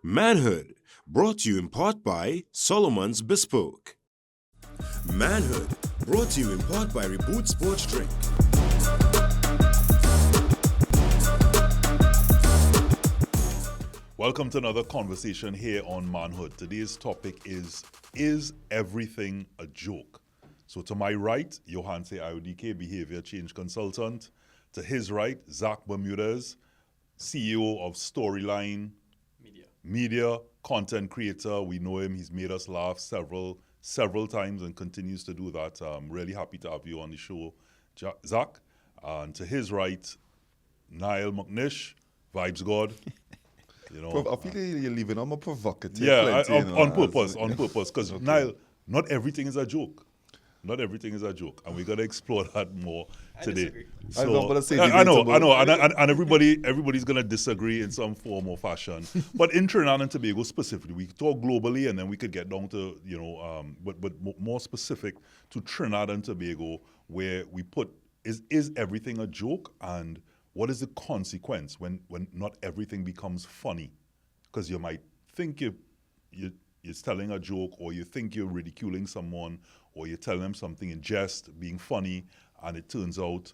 Manhood, brought to you in part by Solomon's Bespoke. Manhood, brought to you in part by Reboot Sports Drink. Welcome to another conversation here on Manhood. Today's topic is everything a joke? So to my right, Johanse IODK, Behavior Change Consultant. To his right, Zach Bermudez, CEO of Storyline Media, content creator. We know him. He's made us laugh several times and continues to do that. I'm really happy to have you on the show, Zach. And to his right, Niall McNish, Vibes God. You know, I feel like you're leaving on a provocative. yeah, plenty, on purpose. Because Okay. Niall, not everything is a joke. Not everything is a joke, and we're gonna explore that more today. I was about to say I know, debatable. and everybody's gonna disagree in some form or fashion. But in Trinidad and Tobago specifically, we talk globally, and then we could get down to but more specific to Trinidad and Tobago, where we put is everything a joke, and what is the consequence when not everything becomes funny? Because you might think you're telling a joke, or you think you're ridiculing someone, or you're telling them something in jest, being funny, and it turns out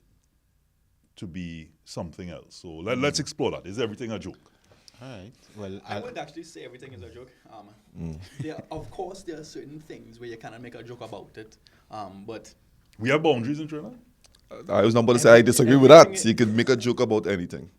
to be something else. So let's explore that. Is everything a joke? All right. Well, I would actually say everything is a joke. Of course, there are certain things where you cannot make a joke about it, but We have boundaries in Trinidad? I was not about to say I disagree with that. You could make a joke about anything.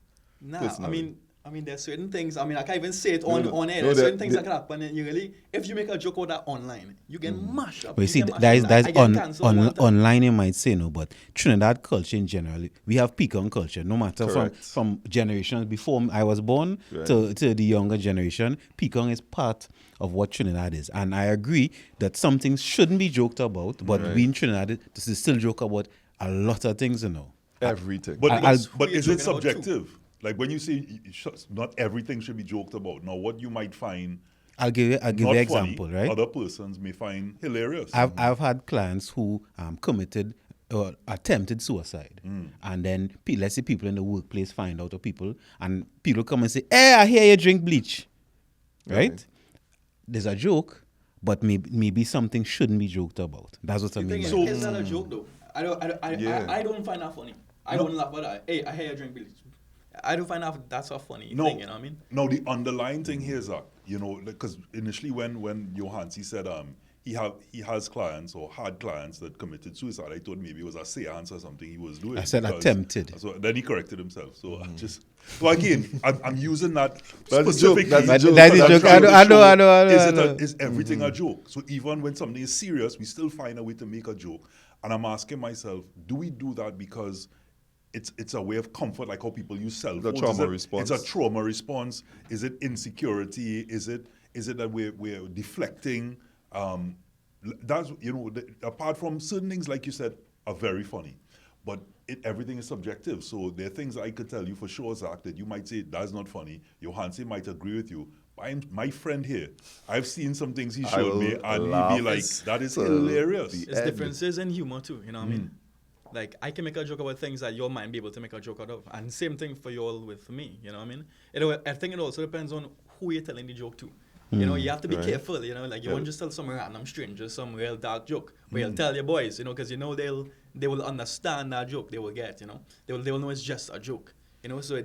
nah. Personally. I mean, there's certain things. I mean, I can't even say it on air. No, There's certain things that can happen, and you really, if you make a joke about that online, you get mashed up. But you see, get mashed that is up. that's I get cancelled one time. online. You might say no, but Trinidad culture in general, we have pecan culture. No matter Correct. from generations before I was born Right. to the younger generation, pecan is part of what Trinidad is. And I agree that some things shouldn't be joked about, but Right. we in Trinidad this still joke about a lot of things, you know. Everything. But I'll- but We're is it joking about subjective? Like when you say not everything should be joked about. Now, what you might find I'll give you not an funny, example, right? other persons may find hilarious. I've had clients who committed or attempted suicide, and then let's say people in the workplace find out, or people come and say, "Hey, I hear you drink bleach," right? Right. There's a joke, but maybe something shouldn't be joked about. That's what I The thing mean. is, by it's not a joke though. I don't find that funny. I don't laugh at that. Hey, I hear you drink bleach. I don't find that's a funny thing. You know what I mean? No, the underlying thing here is that, because initially when Johansi said he has clients or had clients that committed suicide, I thought maybe it was a seance or something he was doing. I said because- attempted. So then he corrected himself. So so again, I'm using that That's a joke, specifically. that's a joke. That's a joke. trying to I know. show is everything a joke? So even when something is serious, we still find a way to make a joke. And I'm asking myself, do we do that because it's a way of comfort, like how people use cell phones? trauma response. It's a trauma response. Is it insecurity? Is it that we're deflecting? That's apart from certain things, like you said, are very funny, but everything is subjective. So there are things I could tell you for sure, Zach, that you might say that's not funny. Johansi might agree with you. My friend here, I've seen some things he showed me, and he'd be like, "That is till hilarious." the It's end. differences in humor too. You know what I mean? Like I can make a joke about things that you might be able to make a joke out of, and same thing for you all with me. You know what I mean? I think it also depends on who you're telling the joke to. You know, you have to be Right. careful. You know, like you won't just tell some random stranger some real dark joke, but you'll tell your boys. You know, because they will understand that joke. They will get. You know, they will know it's just a joke. You know, so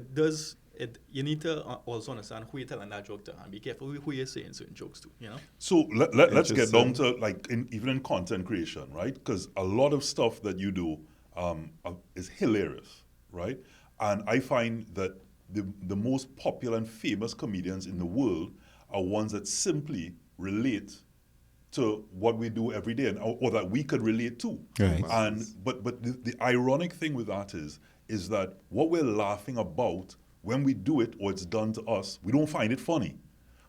you need to also understand who you're telling that joke to, and be careful who you're saying certain jokes to. You know. So let's get down Interesting. to even in content creation, right? Because a lot of stuff that you do is hilarious, right? And I find that the most popular and famous comedians in the world are ones that simply relate to what we do every day, or that we could relate to. Right. And but the ironic thing with that is that what we're laughing about when we do it or it's done to us, we don't find it funny.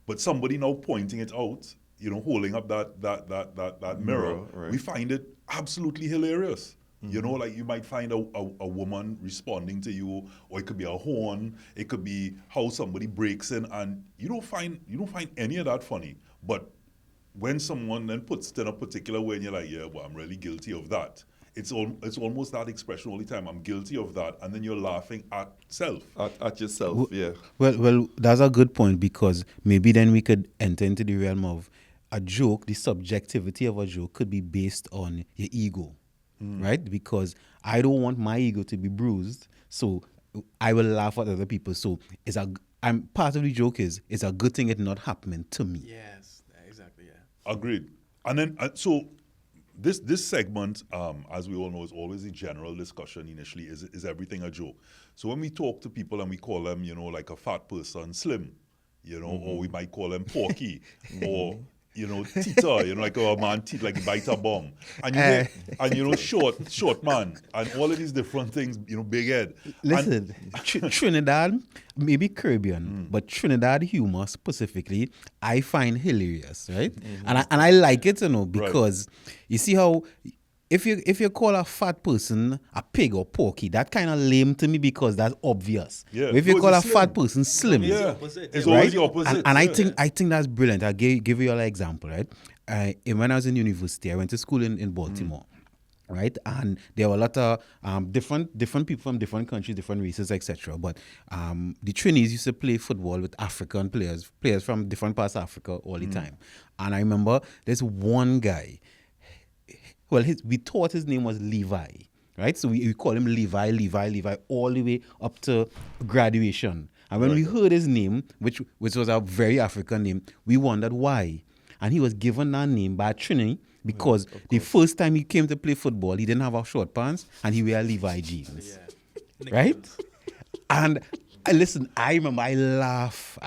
But somebody now pointing it out, holding up that mirror, right. we find it absolutely hilarious. Like you might find a woman responding to you, or it could be a horn, it could be how somebody breaks in, and you don't find any of that funny. But when someone then puts it in a particular way, and you're like, yeah, well, I'm really guilty of that. it's almost that expression all the time. I'm guilty of that, and then you're laughing at self. At yourself, yeah. Well, that's a good point, because maybe then we could enter into the realm of a joke. The subjectivity of a joke could be based on your ego, right? Because I don't want my ego to be bruised, so I will laugh at other people. So I'm part of the joke is it's a good thing it not happening to me. Yes, exactly. Yeah. Agreed. And then so this segment, as we all know, is always a general discussion. Initially, is everything a joke? So when we talk to people and we call them, like a fat person, slim, or we might call them porky, or Tita, like a man, like bite a bomb, and short man, and all of these different things, big head. Listen, Trinidad, maybe Caribbean, but Trinidad humor specifically, I find hilarious, right? And I like it, because you see how if you call a fat person a pig or porky, that kind of lame to me, because that's obvious. Yeah. But if you No, call a it's slim. fat person slim, It's the Yeah, opposite, it's yeah. always the opposite. and yeah. I think that's brilliant. I'll give you an example, right? When I was in university, I went to school in Baltimore, right? And there were a lot of different people from different countries, different races, etc. But the Trinis used to play football with African players from different parts of Africa all the time. And I remember there's one guy. Well, we thought his name was Levi, right? So we call him Levi, all the way up to graduation. And when we heard his name, which was a very African name, we wondered why. And he was given that name by Trini because the first time he came to play football, he didn't have a short pants and he wear Levi jeans, Yeah. right? And listen, I remember I laugh,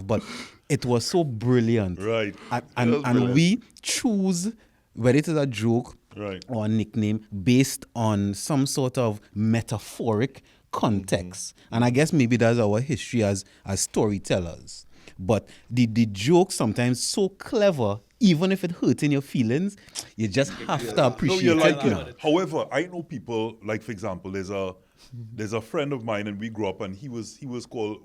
but it was so brilliant. Right. And brilliant. we choose whether it is a joke Right. or a nickname based on some sort of metaphoric context. And I guess maybe that's our history as storytellers. But the joke sometimes so clever, even if it hurts in your feelings, you just have to No, appreciate you're it. like, however, I know people, like, for example, there's a friend of mine and we grew up and he was called,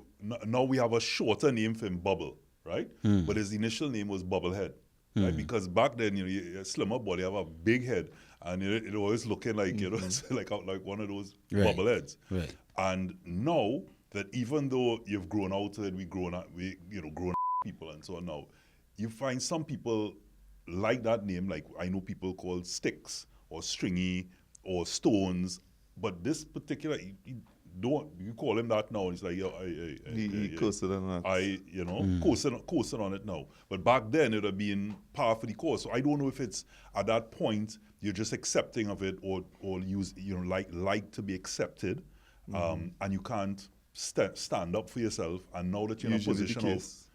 now we have a shorter name for him, Bubble, right? But his initial name was Bubblehead, right? Because back then, a slimmer body, have a big head and it always looking like, it's like one of those Right. bubbleheads. Right. And now that even though you've grown out of it, grown up people and so on now, you find some people like that name, like I know people called Sticks or Stringy or Stones, but this particular, you call him that now, and it's like, yo, He cursed on that. coasting on it now. But back then, it would have been par for the course. So I don't know if it's at that point, you're just accepting of it or use, like to be accepted, and you can't stand up for yourself. And now that you're in a Usually the position of, case.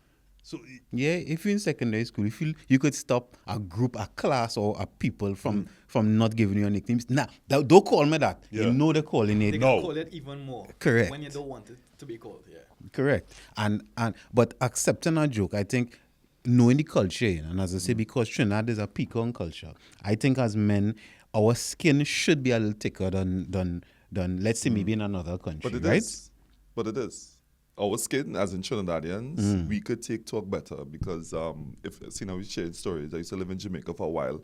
so Yeah, if you're in secondary school, you could stop a group, a class, or a people from not giving you nicknames. Nah, don't call me that. Yeah. You know they're calling it. They No. can call it even more. Correct. When you don't want it to be called, yeah. Correct. But accepting a joke, I think, knowing the culture, and as I say, because Trinidad is a pecan culture, I think as men, our skin should be a little thicker than let's say maybe in another country, But it right? is. But it is. Our skin, as in Trinidadians, we could take talk better because we shared stories. I used to live in Jamaica for a while.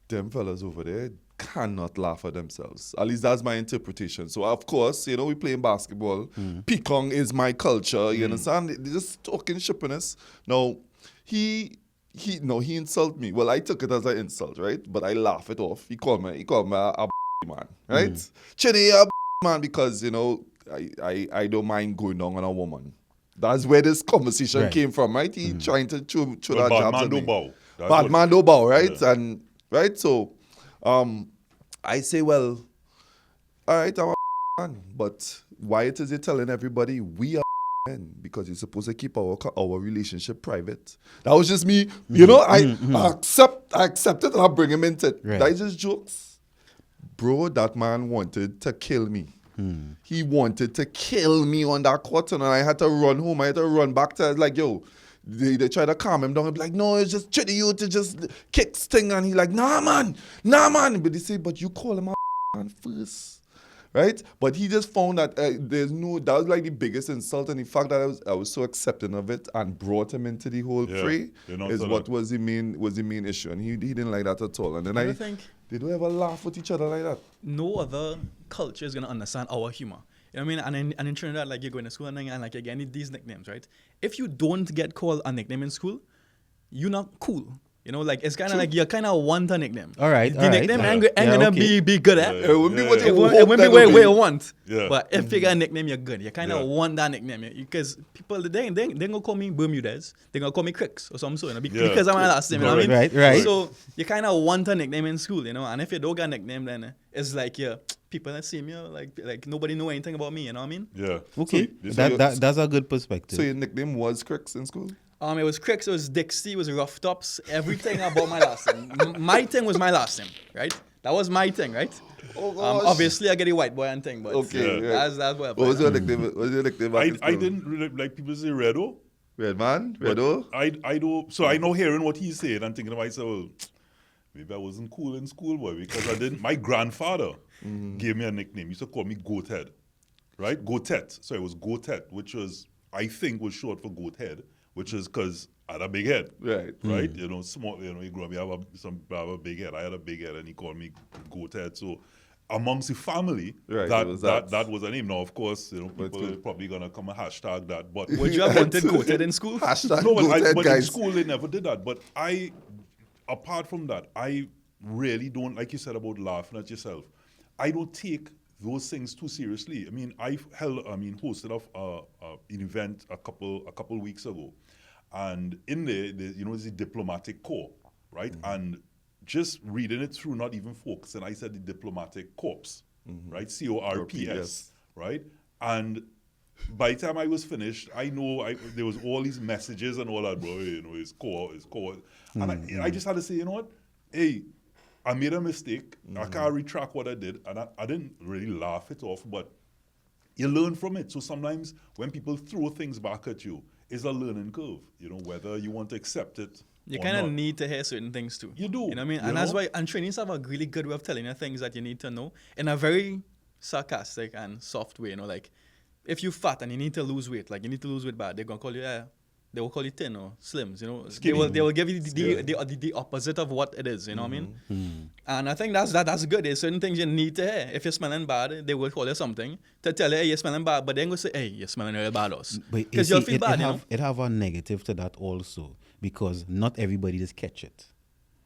Them fellas over there cannot laugh at themselves. At least that's my interpretation. So of course, we playing basketball. Pekong is my culture. You understand? They're just talking shippiness. Now, he insulted me. Well, I took it as an insult, right? But I laugh it off. He called me a man, right? Chinny, a man, because I don't mind going down on a woman. That's where this conversation Right. came from, right? He trying to throw Well, that bad jabs man at don't me. bow. That's Bad what- man don't bow, right? Yeah. And right, so I say, well, all right, I'm a man, but why it is you telling everybody we are men? Because you're supposed to keep our relationship private. That was just me, I accept it and I bring him into it. Right. That is just jokes. Bro, that man wanted to kill me. He wanted to kill me on that court, and I had to run home. I had to run back to, like, yo, they try to calm him down. I'm like, no, it's just chitty you to just kick thing. And he like, nah, man. But they say, but you call him a man first, right? But he just found that that was like the biggest insult. And the fact that I was so accepting of it and brought him into the whole Yeah, fray you know, is so what that- was the main issue. And he didn't like that at all. And then I think They don't ever laugh with each other like that. No other culture is gonna understand our humor. You know what I mean? And in Trinidad, like you're going to school and like you're getting these nicknames, right? If you don't get called a nickname in school, you're not cool. You know, like it's kind of like you kind of want a nickname. All right, The all right. nickname Yeah. ain't gonna okay. be good at. It wouldn't be what you It won't hope be that where would you want. Yeah. But if you got a nickname, you're good. You kind of Yeah. want that nickname because people they gonna call me Bermudez. They gonna call me Cricks or something, you know, Yeah. because I'm my last name. You know what I mean? Right, right. So you kind of want a nickname in school, you know. And if you don't got a nickname, then it's like people that see me like nobody know anything about me. You know what I mean? Yeah. Okay, So that's a good perspective. So your nickname was Cricks in school? It was Cricks, it was Dixie, it was Rough Tops, everything about my last name. My thing was my last name, right? That was my thing, right? Oh, gosh. Obviously, I get the white boy and thing, but Okay, Yeah. that's what What was your nickname? What was your nickname back in I school? didn't really like people say Redo. Red man? But Redo? I do. So I know hearing what he said and thinking to myself, well, maybe I wasn't cool in school, boy, because I didn't. My grandfather gave me a nickname. He used to call me Goat Head, right? Goatet. So it was Goatet, which was I think was short for goat head, which is because I had a big head. Right. Right? You know, small. You know, you grow up, you have a big head. I had a big head, and he called me Goat Head. So amongst the family, Right, that, it was that that. was a name. Now, of course, you know, But people are good. probably gonna come and hashtag that, but would you have wanted goated in school? Hashtag no, but, goathead, but in guys. school they never did that. But apart from that, I really don't, like you said about laughing at yourself, I don't take those things too seriously. I mean, hosted an event a couple weeks ago, and in there, there's the diplomatic corps, right? And just reading it through, not even focusing, I said the diplomatic corps, right? CORPS, right? And by the time I was finished, I know there was all these messages and all that, bro. You know, it's core. And I just had to say, you know what? Hey, I made a mistake. I can't retract what I did. And I didn't really laugh it off, but you learn from it. So sometimes when people throw things back at you, it's a learning curve, you know, whether you want to accept it You or kind of not. need to hear certain things too. You do, You know what I mean? you And that's know? why, and trainees have a really good way of telling you things that you need to know in a very sarcastic and soft way. You know, like if you fat and you need to lose weight, like you need to lose weight bad, they're going to call you, they will call you thin or slims, you know. Skinny. They will give you the opposite of what it is, you know what I mean? And I think that's good. There's certain things you need to hear. If you're smelling bad, they will call you something to tell you, hey, you're smelling bad, but then go say, hey, you're smelling real bad also. But Because you you'll see, feel bad, you know. it have a negative to that also, because not everybody just catch it,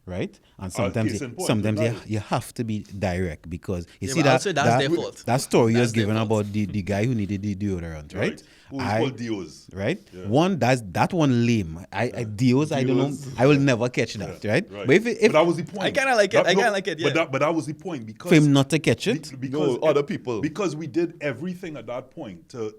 right? And sometimes case in point, sometimes right. you have to be direct, because you Yeah, see but I'll that say that's their fault. that story you That's was their given fault. about the guy who needed the deodorant, right? Who's called Dios. Right? Yeah. One that one lame. I Dios, I don't know. Dios. I will never catch that, right? Right. But if that was the point. I kinda like it, That- I no, kinda like it, yeah. But that was the point, because for him not to catch it, because No, other people. Because we did everything at that point to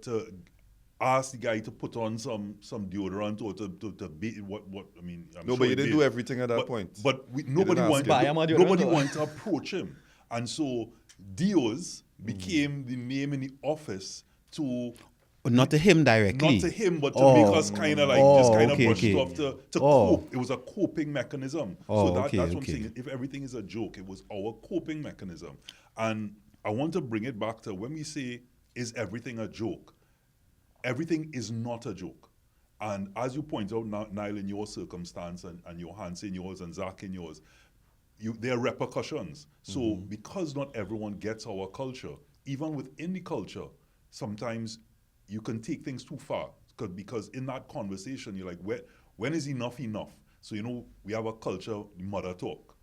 ask the guy to put on some deodorant or to be what I mean. I'm No, sure but he you didn't did. do everything at that But- point. But didn't nobody ask wanted him. Buy him a deodorant nobody or- wanted to approach him, and so Dios became the name in the office to. not to him directly. Not to him, but to Oh. make us kind of like Oh, just kind of okay, brush okay. it off to Oh. cope. It was a coping mechanism. Oh, So that's okay, what I'm okay. saying. If everything is a joke, it was our coping mechanism. And I want to bring it back to when we say, is everything a joke? Everything is not a joke. And as you point out, Niall, in your circumstance, and Johannes in yours, and Zach in yours, there are repercussions. So because not everyone gets our culture, even within the culture, sometimes you can take things too far. Because in that conversation, you're like, when is enough enough? So, you know, we have a culture, mother talk.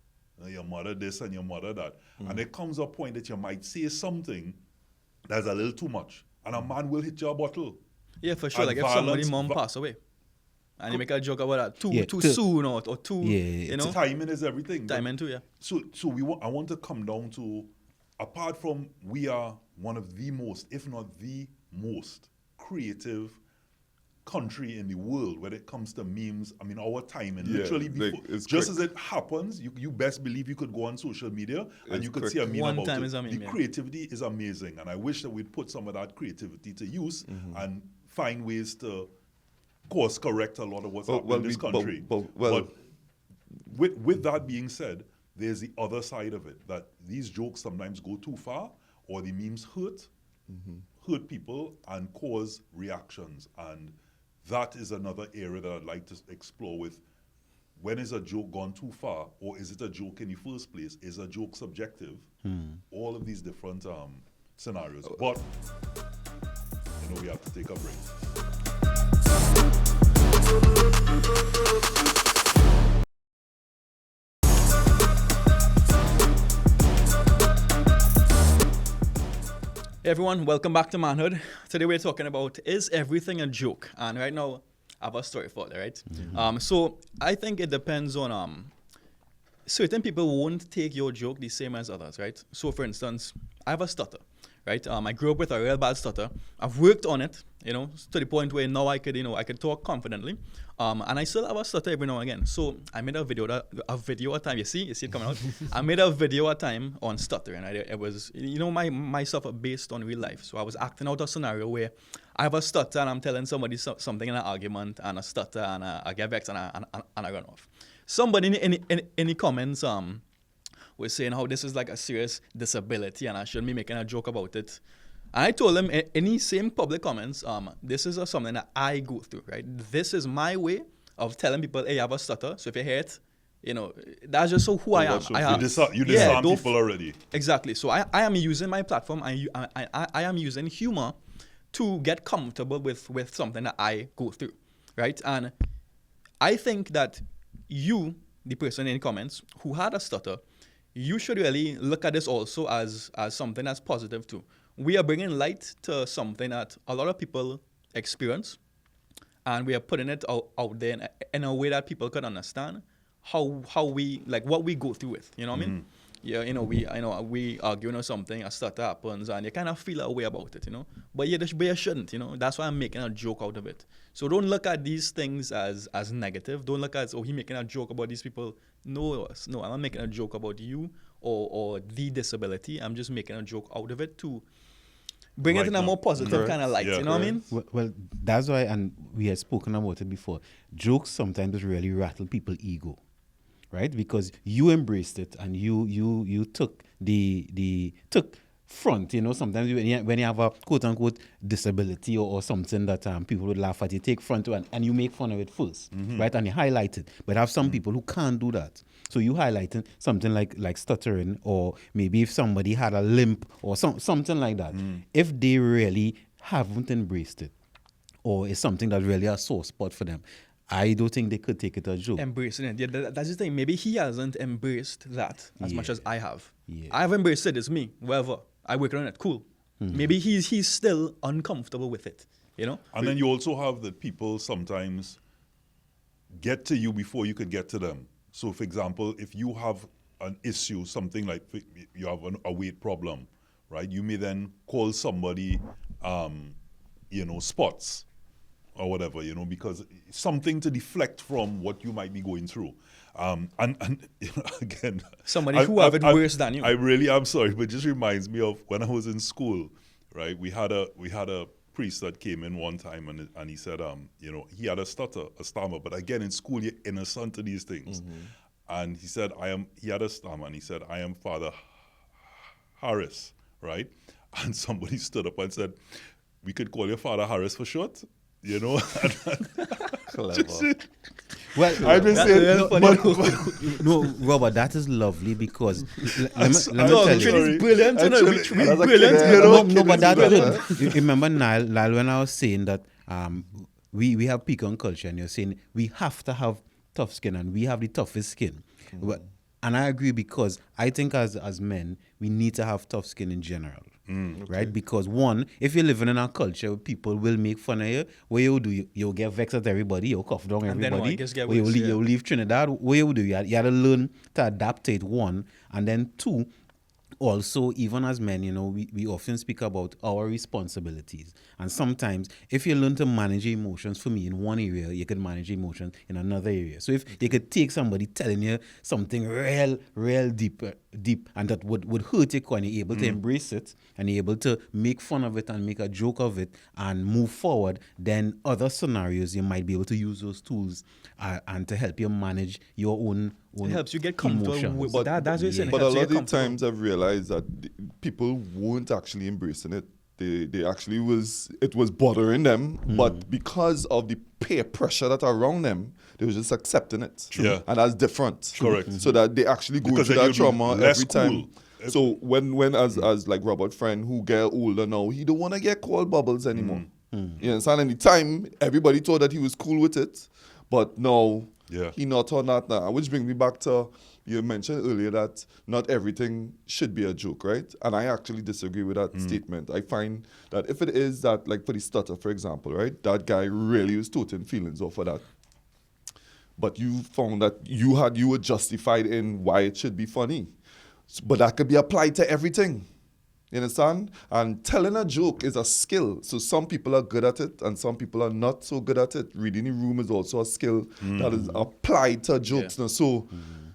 Your mother this and your mother that. And there comes a point that you might say something that's a little too much. And a man will hit your bottle. Yeah, for sure. And Like if somebody's violence- mom pass away, and you make a joke about that Yeah, too to- soon or too, Yeah, you know, Timing is everything. but- timing too, yeah. So I want to come down to, apart from we are one of the most, if not the most creative country in the world when it comes to memes. I mean, our timing, Yeah, literally like, before, it's just quick. as it happens, you best believe you could go on social media and It's you could quick. see a meme One about time it. is a meme, The yeah. creativity is amazing, and I wish that we'd put some of that creativity to use and find ways to course correct a lot of what's happening in this country. Well, With that being said, there's the other side of it, that these jokes sometimes go too far, or the memes hurt people and cause reactions. And that is another area that I'd like to explore with when is a joke gone too far, or is it a joke in the first place? Is a joke subjective? All of these different scenarios. But we have to take a break. Hey everyone, welcome back to Manhood. Today we're talking about, is everything a joke? And right now, I have a story for it, right? So I think it depends on, certain people won't take your joke the same as others, right? So for instance, I have a stutter, right? I grew up with a real bad stutter. I've worked on it, to the point where now I could talk confidently. And I still have a stutter every now and again. So I made a video a time. You see it coming out. I made a video a time on stuttering. It was, my stuff based on real life. So I was acting out a scenario where I have a stutter and I'm telling somebody something in an argument and a stutter and I get vexed and I run off. Somebody in the comments was saying how this is like a serious disability and I shouldn't be making a joke about it. And I told them in the same public comments, this is something that I go through, right? This is my way of telling people, hey, I have a stutter. So if you hear it, that's just who I am. You disarm people already. Exactly. So I am using my platform. I am using humor to get comfortable with something that I go through, right? And I think that you, the person in the comments who had a stutter, you should really look at this also as something that's positive too. We are bringing light to something that a lot of people experience, and we are putting it out there in a way that people can understand how we, like, what we go through with, you know what I mean? Yeah, we argue or something, a stutter happens, and you kind of feel a way about it, But you shouldn't, That's why I'm making a joke out of it. So don't look at these things as negative. Don't look at, he's making a joke about these people. No, I'm not making a joke about you or the disability. I'm just making a joke out of it to bring it in a more positive kind of light, you know what I mean? Well, that's why, and we had spoken about it before, jokes sometimes really rattle people's ego, right? Because you embraced it and you took took front, sometimes when you have a quote-unquote disability or something that people would laugh at, you take front and you make fun of it first, right? And you highlight it. But I have some people who can't do that. So you highlighting something like stuttering, or maybe if somebody had a limp or something like that, if they really haven't embraced it, or it's something that's really a sore spot for them, I don't think they could take it as a joke. Embracing it. Yeah, that's the thing. Maybe he hasn't embraced that as much as I have. Yeah. I've embraced it. It's me. Whatever. I work on it. Cool. Maybe he's still uncomfortable with it. And then you also have the people sometimes get to you before you could get to them. So, for example, if you have an issue, something like you have a weight problem, right? You may then call somebody, spots or whatever, because something to deflect from what you might be going through. And again, somebody who have it worse than you. I really am sorry, but it just reminds me of when I was in school, right? We had a priest that came in one time and he said, he had a stammer, but again, in school, you're innocent to these things. And he said, he had a stammer, and he said, I am Father Harris, right? And somebody stood up and said, we could call you Father Harris for short, Clever. Well, I just said, no, Robert, that is lovely because let me tell you. It's brilliant. No, but that's good. You remember, Niall, when I was saying that we have pecan culture, and you're saying we have to have tough skin, and we have the toughest skin. And I agree, because I think as men, we need to have tough skin in general. Right? Because one, if you're living in a culture where people will make fun of you, what you do, you'll get vexed at everybody, you'll cough down everybody, you'll leave Trinidad, what you do, you had to learn to adapt to it, one. And then two, also, even as men, we often speak about our responsibilities. And sometimes, if you learn to manage your emotions, for me, in one area, you can manage emotions in another area. So if you could take somebody telling you something real deep, and that would hurt you, and you're able to embrace it, and you're able to make fun of it and make a joke of it and move forward, then other scenarios, you might be able to use those tools and to help you manage your own it helps you get comfortable with that. That's what you're saying. But a lot of the times I've realized that people won't actually embracing it. They actually it was bothering them, but because of the peer pressure that around them, they were just accepting it. Yeah. And that's different. Correct. So that they actually go Because through then that you'll be trauma less every time. cool. So when as like Robert friend who get older now, he don't want to get called bubbles anymore. You understand? And the time everybody thought that he was cool with it, but no, Yeah. he not on that now. Which brings me back to you mentioned earlier that not everything should be a joke, right? And I actually disagree with that statement. I find that if it is that, like for the stutter, for example, right, that guy really was toting feelings off of that. But you found that you were justified in why it should be funny. But that could be applied to everything. You understand? And telling a joke is a skill. So some people are good at it and some people are not so good at it. Reading the room is also a skill that is applied to jokes. Now, so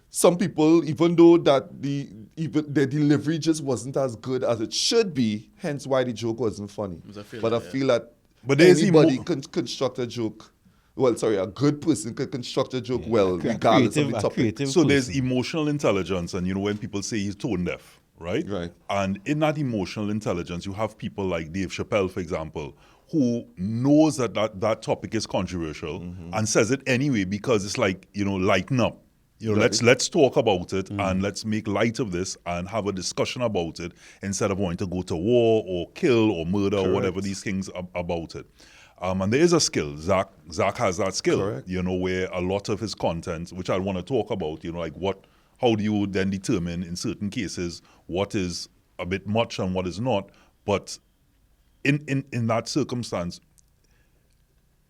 some people, even though that their delivery just wasn't as good as it should be, hence why the joke wasn't funny. was a failure, But I yeah. feel that But there's anybody can construct a joke. Well, sorry, a good person can construct a joke well, regardless of the topic. So there's emotional intelligence, and when people say he's tone deaf, right? Right. And in that emotional intelligence, you have people like Dave Chappelle, for example, who knows that topic is controversial and says it anyway because it's like, lighten up. Right. Let's talk about it and let's make light of this and have a discussion about it instead of wanting to go to war or kill or murder or whatever these things about it. And there is a skill. Zach has that skill, Correct. where a lot of his content, which I want to talk about, how do you then determine in certain cases what is a bit much and what is not? But in that circumstance,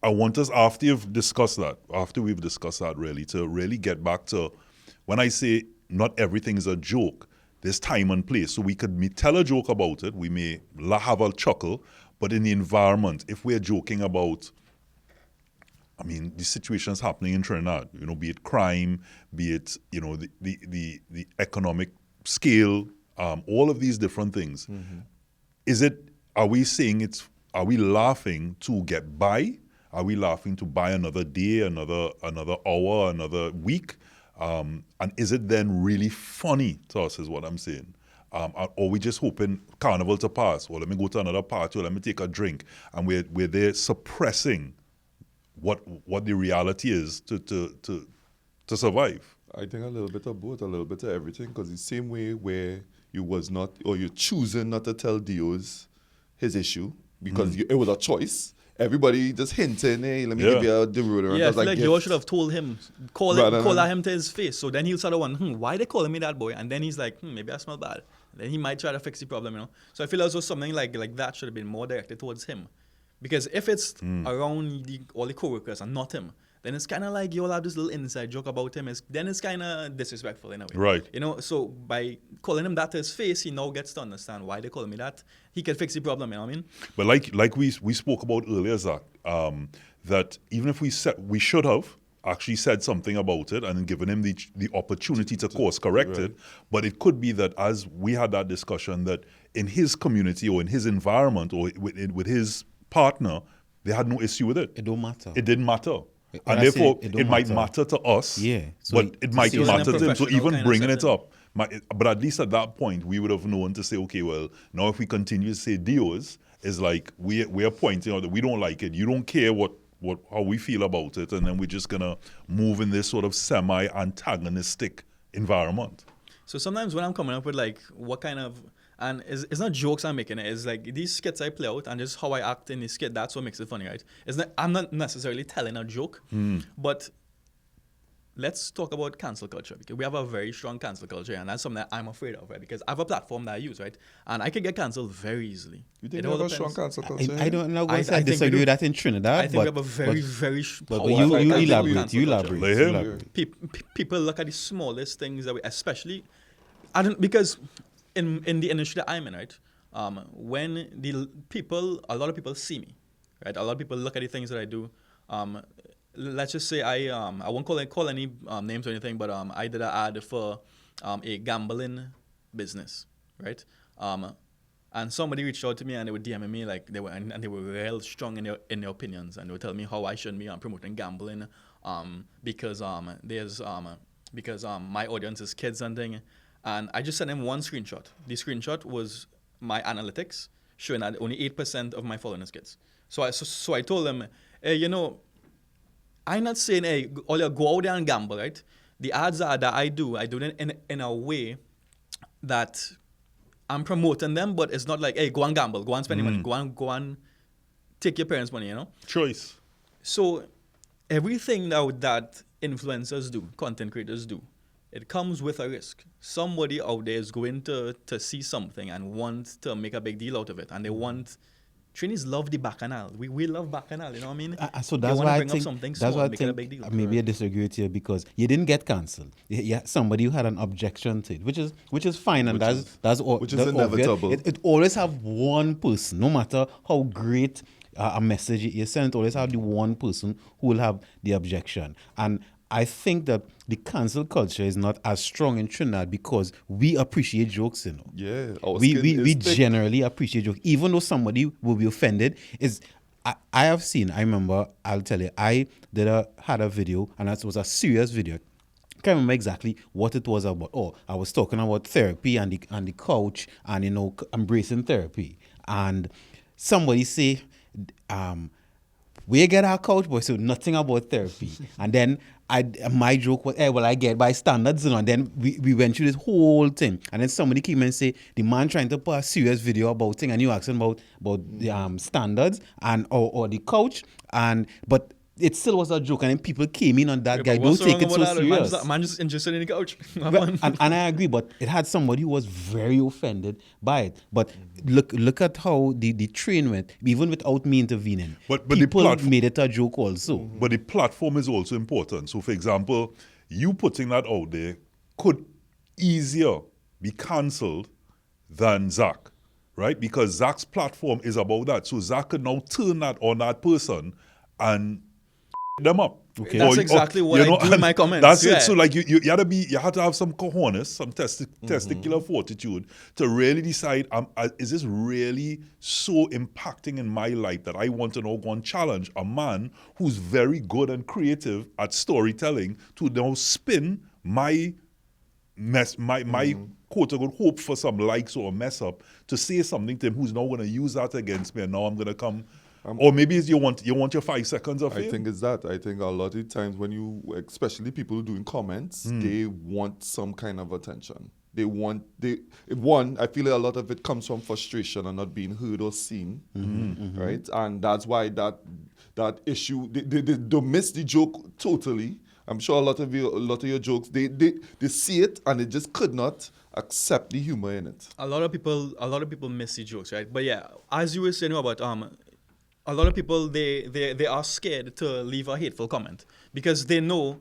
I want us, after we've discussed that really, to really get back to, when I say not everything is a joke, there's time and place. So we could tell a joke about it, we may have a chuckle, but in the environment, if we're joking about, the situations happening in Trinidad, be it crime, be it, the economic scale, all of these different things. Are we laughing to get by? Are we laughing to buy another day, another hour, another week? And is it then really funny to us, is what I'm saying? Or we just hoping carnival to pass, or let me go to another party, or let me take a drink, and we're there suppressing what the reality is to survive. I think a little bit of both, a little bit of everything, because the same way where you was not, or you're choosing not to tell Dio's his issue, because it was a choice. Everybody just hinting, hey, let me give you the ruler. Yeah, I feel like gift. Joe should have told him, call at him to his face. So then he'll start to wonder, why they calling me that boy? And then he's like, maybe I smell bad. Then he might try to fix the problem, So I feel as though something like that should have been more directed towards him. Because if it's around all the co-workers and not him, then it's kind of like you all have this little inside joke about him. Then it's kind of disrespectful in a way. Right. So by calling him that to his face, he now gets to understand why they calling me that. He can fix the problem, you know what I mean? But like we spoke about earlier, Zach, that even if we should have actually said something about it and given him the opportunity to course correct it, but it could be that as we had that discussion that in his community or in his environment or with his partner, they had no issue with it. It don't matter. It didn't matter. When And I say therefore, it it don't might matter. matter to us, Yeah. So but it might see- matter to him. So professional even kind of bringing it setting. up, but at least at that point, we would have known to say, okay, well, now if we continue to say Dios, is like we're pointing out that we don't like it. You don't care how we feel about it, and then we're just gonna move in this sort of semi-antagonistic environment. So sometimes when I'm coming up with like what kind of, and it's not jokes I'm making, it's like these skits I play out and just how I act in the skit, that's what makes it funny, right? I'm not necessarily telling a joke, but let's talk about cancel culture, because we have a very strong cancel culture, and that's something that I'm afraid of, right? Because I have a platform that I use, right? And I can get canceled very easily. You think It you all have a depends. strong cancel culture? I don't know. I I think we disagree do. with that in Trinidad. I think we have a very, but, very but powerful you cancel elaborate. culture. You elaborate. Let You him. elaborate. People look at the smallest things that we, especially, because in the industry that I'm in, right? When a lot of people see me, right? A lot of people look at the things that I do. Let's just say I won't call any names or anything, but I did an ad for a gambling business, right? And somebody reached out to me and they were DMing me like they were real strong in their opinions, and they were telling me how I shouldn't be promoting gambling because my audience is kids and thing. And I just sent them one screenshot. The screenshot was my analytics showing that only 8% of my following is kids. So I told them, hey, you know, I'm not saying, hey, all you go out there and gamble, right? The odds are that I do it in a way that I'm promoting them, but it's not like, hey, go and gamble, go and spend your money, go and take your parents' money, you know? Choice. So everything now that influencers do, content creators do, it comes with a risk. Somebody out there is going to see something and want to make a big deal out of it. And they want... Trainees love the bacchanal. We love bacchanal, you know what I mean? So they that's wanna why I bring up think something that's small, why I make it a think big deal. maybe I disagree with you because you didn't get cancelled. Yeah, somebody who had an objection to it, which is fine, and that's all. which is that's inevitable. Obvious. It always have one person, no matter how great a message you send, it always have the one person who will have the objection. And I think that the cancel culture is not as strong in Trinidad because we appreciate jokes, you know. Yeah, our we skin we, is we thick. generally appreciate jokes, even though somebody will be offended. I have seen. I remember. I'll tell you. I had a video, and it was a serious video. I can't remember exactly what it was about. Oh, I was talking about therapy and the couch and embracing therapy. And somebody say, we get our couch, boy, so nothing about therapy. And then my joke was, hey, well, I get by standards, you know. And then we went through this whole thing. And then somebody came and say, the man trying to put a serious video about thing, and you asking about the standards and or the couch, but it still was a joke. And then people came in on that guy. Don't take it so serious. Man just interested in the couch. and I agree, but it had somebody who was very offended by it. But look at how the train went, even without me intervening. But the people platform- made it a joke also. But the platform is also important. So, for example, you putting that out there could easier be cancelled than Zach, right? Because Zach's platform is about that. So Zach could now turn that on that person and them up. Okay. That's exactly what I do in my comments. That's yeah. it. So like you had to have some cojones, some testicular fortitude to really decide, is this really so impacting in my life that I want to now go and challenge a man who's very good and creative at storytelling to now spin my quote unquote hope for some likes or a mess up to say something to him who's now going to use that against me, and now I'm going to come. Or maybe it's you want your 5 seconds of I fame. think it's that. I think a lot of times when you, especially people doing comments, they want some kind of attention. I feel like a lot of it comes from frustration and not being heard or seen, right? And that's why that issue, they miss the joke totally. I'm sure a lot of your jokes, they see it and they just could not accept the humor in it. A lot of people miss the jokes, right? But yeah, as you were saying about a lot of people they are scared to leave a hateful comment because they know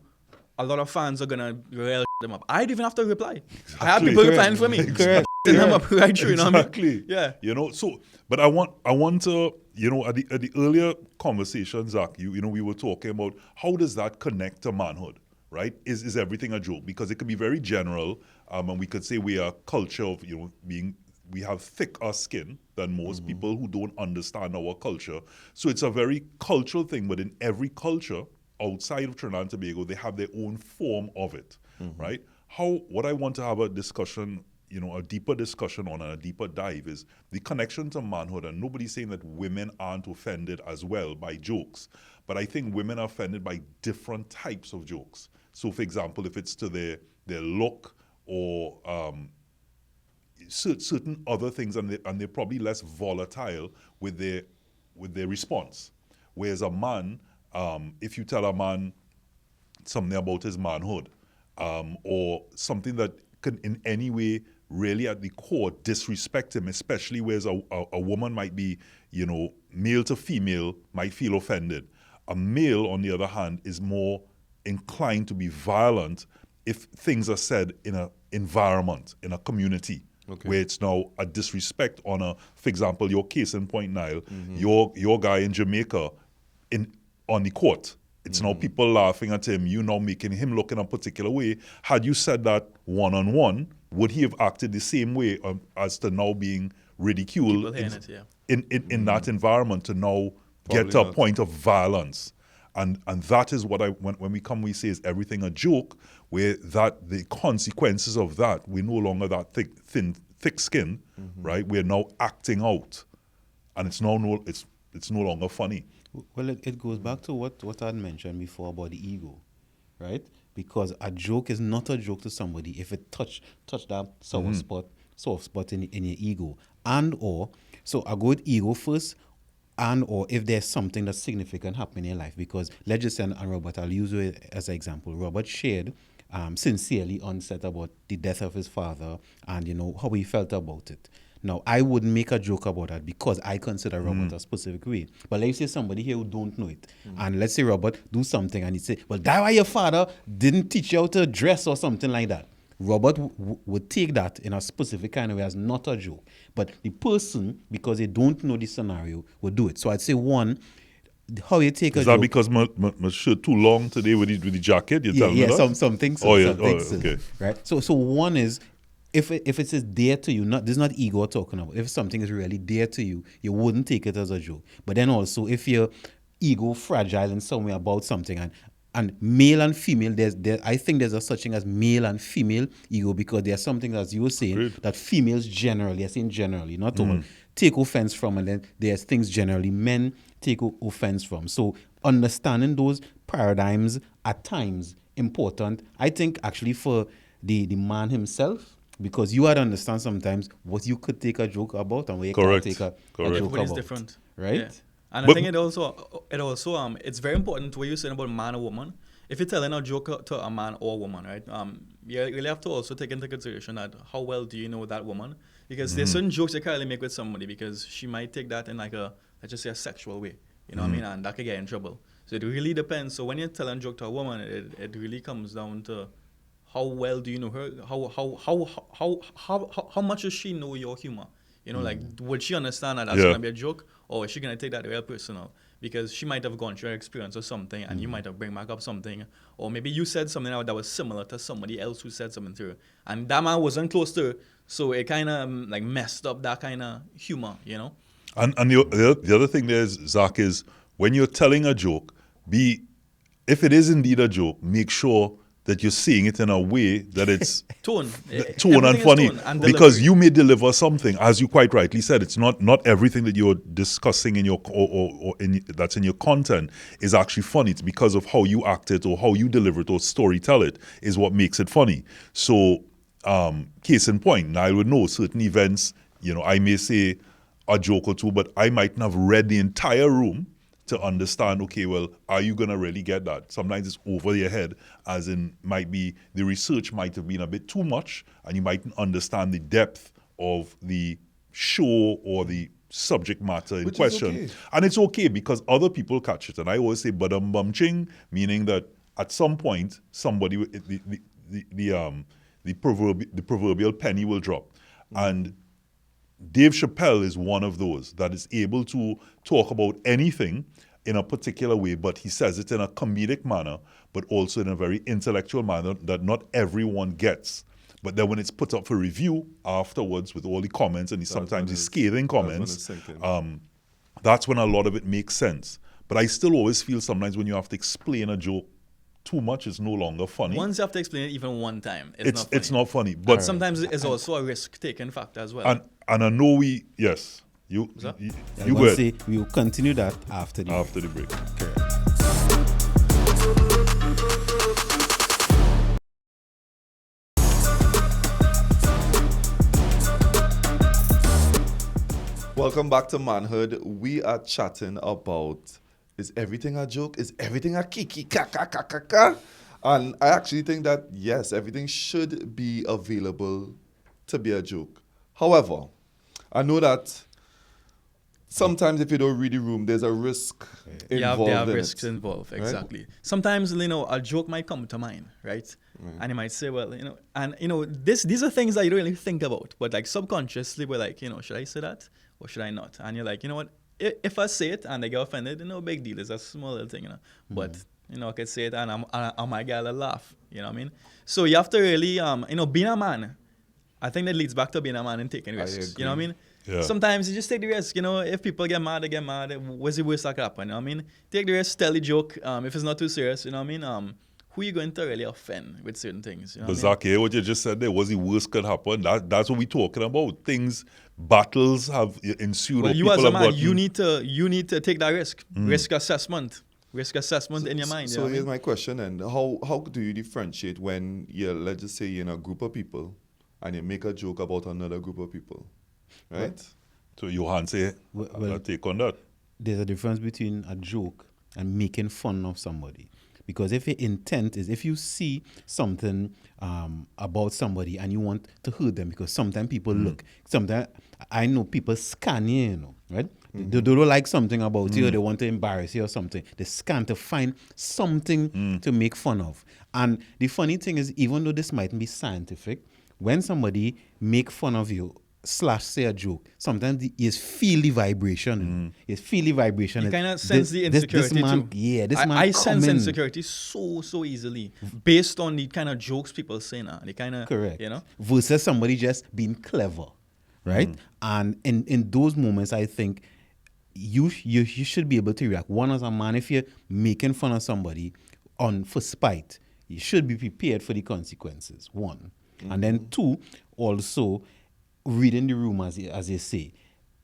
a lot of fans are gonna rail them up. I don't even have to reply. I have people replying for me. Correct. Them up right through, you know what I mean? Exactly. Yeah. You know, so but I want to, you know, at the earlier conversation, Zach, you know, we were talking about how does that connect to manhood, right? Is everything a joke? Because it could be very general, and we could say we are a culture of, you know, we have thicker skin than most people who don't understand our culture. So it's a very cultural thing, but in every culture outside of Trinidad and Tobago, they have their own form of it, right? What I want to have a discussion, you know, a deeper discussion on and a deeper dive is the connection to manhood. And nobody's saying that women aren't offended as well by jokes, but I think women are offended by different types of jokes. So for example, if it's to their look or certain other things, and they're probably less volatile with their response. Whereas a man, if you tell a man something about his manhood, or something that can in any way really at the core disrespect him, especially whereas a woman might be, you know, male to female, might feel offended. A male, on the other hand, is more inclined to be violent if things are said in an environment, in a community. Okay. Where it's now a disrespect on for example, your case in point, Niall, your guy in Jamaica on the court. It's now people laughing at him, you now making him look in a particular way. Had you said that one-on-one, would he have acted the same way as to now being ridiculed in that environment to now get to a point of violence? And that is what when we say is everything a joke, where that the consequences of that, we're no longer that thick skin, right? We're now acting out and it's no longer funny. Well, it goes back to what I'd mentioned before about the ego, right? Because a joke is not a joke to somebody if it touch that soft spot in your ego, and or so I go with ego first, and or if there's something that's significant happening in your life. Because let's just say, and Robert, I'll use it as an example. Robert shared sincerely on set about the death of his father and how he felt about it. Now, I wouldn't make a joke about that because I consider Robert a specific way. But let's say somebody here who don't know it. And let's say Robert do something and he say, well, that why your father didn't teach you how to dress or something like that. Robert would take that in a specific kind of way as not a joke. But the person, because they don't know the scenario, would do it. So I'd say one, how you take a joke. Is that because my shirt too long today with the jacket? You're telling me that? Something so. Oh, yeah. Something so, Okay. right? So one is, if it is dear to you, this is not ego we're talking about. If something is really dear to you, you wouldn't take it as a joke. But then also, if your ego fragile in some way about something, and male and female, I think there's a such thing as male and female ego, because there's something, as you were saying, Agreed. that females generally, I saying generally, not all, take offense from, and then there's things generally men take offense from. So understanding those paradigms at times important, I think, actually for the man himself. Because you had to understand sometimes what you could take a joke about and what you Correct. can't take a Correct. joke Everybody's about. different, Right? Yeah. And But- I think it also it's very important what you're saying about man or woman. If you're telling a joke to a man or a woman, right? You really have to also take into consideration that how well do you know that woman? Because there's certain jokes you can't really make with somebody because she might take that in like let's just say a sexual way. You know what I mean? And that could get in trouble. So it really depends. So when you're telling a joke to a woman, it really comes down to how well do you know her? How much does she know your humor? Like, would she understand that that's gonna be a joke, or is she gonna take that real personal? Because she might have gone through an experience or something, and you might have bring back up something, or maybe you said something that was similar to somebody else who said something to her, and that man wasn't close to her, so it kind of like messed up that kind of humor, And the other thing there is, Zach, is when you're telling a joke, if it is indeed a joke, make sure that you're saying it in a way that it's tone tone and Everything is funny. tone and Because delivery. you may deliver something, as you quite rightly said, it's not everything that you're discussing in your that's in your content is actually funny. It's because of how you act it or how you deliver it or story tell it is what makes it funny. So case in point, Niall would know certain events, I may say a joke or two, but I mightn't have read the entire room to understand, okay, well, are you going to really get that? Sometimes it's over your head, as in the research might have been a bit too much, and you mightn't understand the depth of the show or the subject matter in Which is question. okay. And it's okay because other people catch it. And I always say badum bum ching, meaning that at some point, somebody, the proverbial penny will drop. And Dave Chappelle is one of those that is able to talk about anything in a particular way, but he says it in a comedic manner, but also in a very intellectual manner that not everyone gets. But then when it's put up for review afterwards with all the comments and sometimes the scathing comments, that's when a lot of it makes sense. But I still always feel sometimes when you have to explain a joke too much, it's no longer funny. Once you have to explain it even one time, It's not funny. But But sometimes it's also a risk-taking factor as well. and I know yes. You I go will ahead say we will continue that after the after the break. Welcome back to Manhood. We are chatting about, is everything a joke? Is everything a kiki ka? And I actually think that, yes, everything should be available to be a joke. However, I know that sometimes if you don't read the room, there's a risk involved There are in risks it. involved, right? exactly. Sometimes, a joke might come to mind, right? And you might say, well, these are things that you don't really think about, but like subconsciously, we're like, should I say that or should I not? And you're like, you know what? If I say it and they get offended, no big deal. It's a small little thing, But I could say it and I might get a laugh. You know what I mean? So you have to really, being a man. I think that leads back to being a man and taking risks. You know what I mean? Yeah. Sometimes you just take the risk. If people get mad, they get mad. What's the worst that could happen? You know what I mean? Take the risk, tell the joke. If it's not too serious, you know what I mean? who you going to really offend with certain things. You know But what I mean? Zach, hear what you just said there. What's the worst could happen? That's what we're talking about. Things, battles have ensued. Well, or you people as a have man, gotten- you need to take that risk. Risk assessment in your mind. So you know here's what I mean? my question: and how do you differentiate when you're, let's just say, you're in a group of people and you make a joke about another group of people, right? So Johan say, Well, I'll take on that. There's a difference between a joke and making fun of somebody. Because if your intent is, if you see something about somebody and you want to hurt them, because sometimes people look, sometimes I know people scan you, right? They don't like something about you, or they want to embarrass you or something. They scan to find something to make fun of. And the funny thing is, even though this mightn't be scientific, when somebody make fun of you, / say a joke, sometimes you feel the vibration. You feel the vibration. You kind of sense the insecurity this man, too. Yeah, this man I sense coming. insecurity so easily based on the kind of jokes people say now. The kind of, Correct. you know. Versus somebody just being clever, right? And in those moments, I think you should be able to react. One, as a man, if you're making fun of somebody for spite, you should be prepared for the consequences. One, and then two, also reading the room, as they say,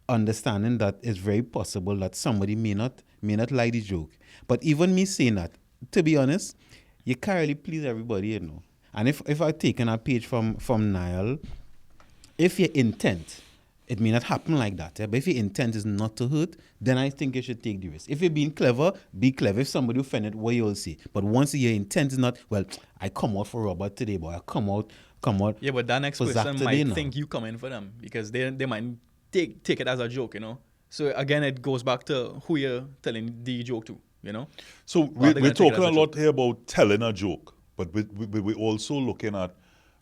understanding that it's very possible that somebody may not like the joke. But even me saying that, to be honest, you can't really please everybody, you know. And if I've taken a page from Niall, if your intent, it may not happen like that, but if your intent is not to hurt, then I think you should take the risk. If you're being clever, be clever. If somebody offended, what you'll say. But once your intent is not, well, I come out for Robert today, but I come out. Yeah, but that next for Zach person today might now. think you coming for them because they might take it as a joke, you know. So again, it goes back to who you're telling the joke to, you know. So they're we're gonna take it talking as a a lot here about telling a joke, but we're also looking at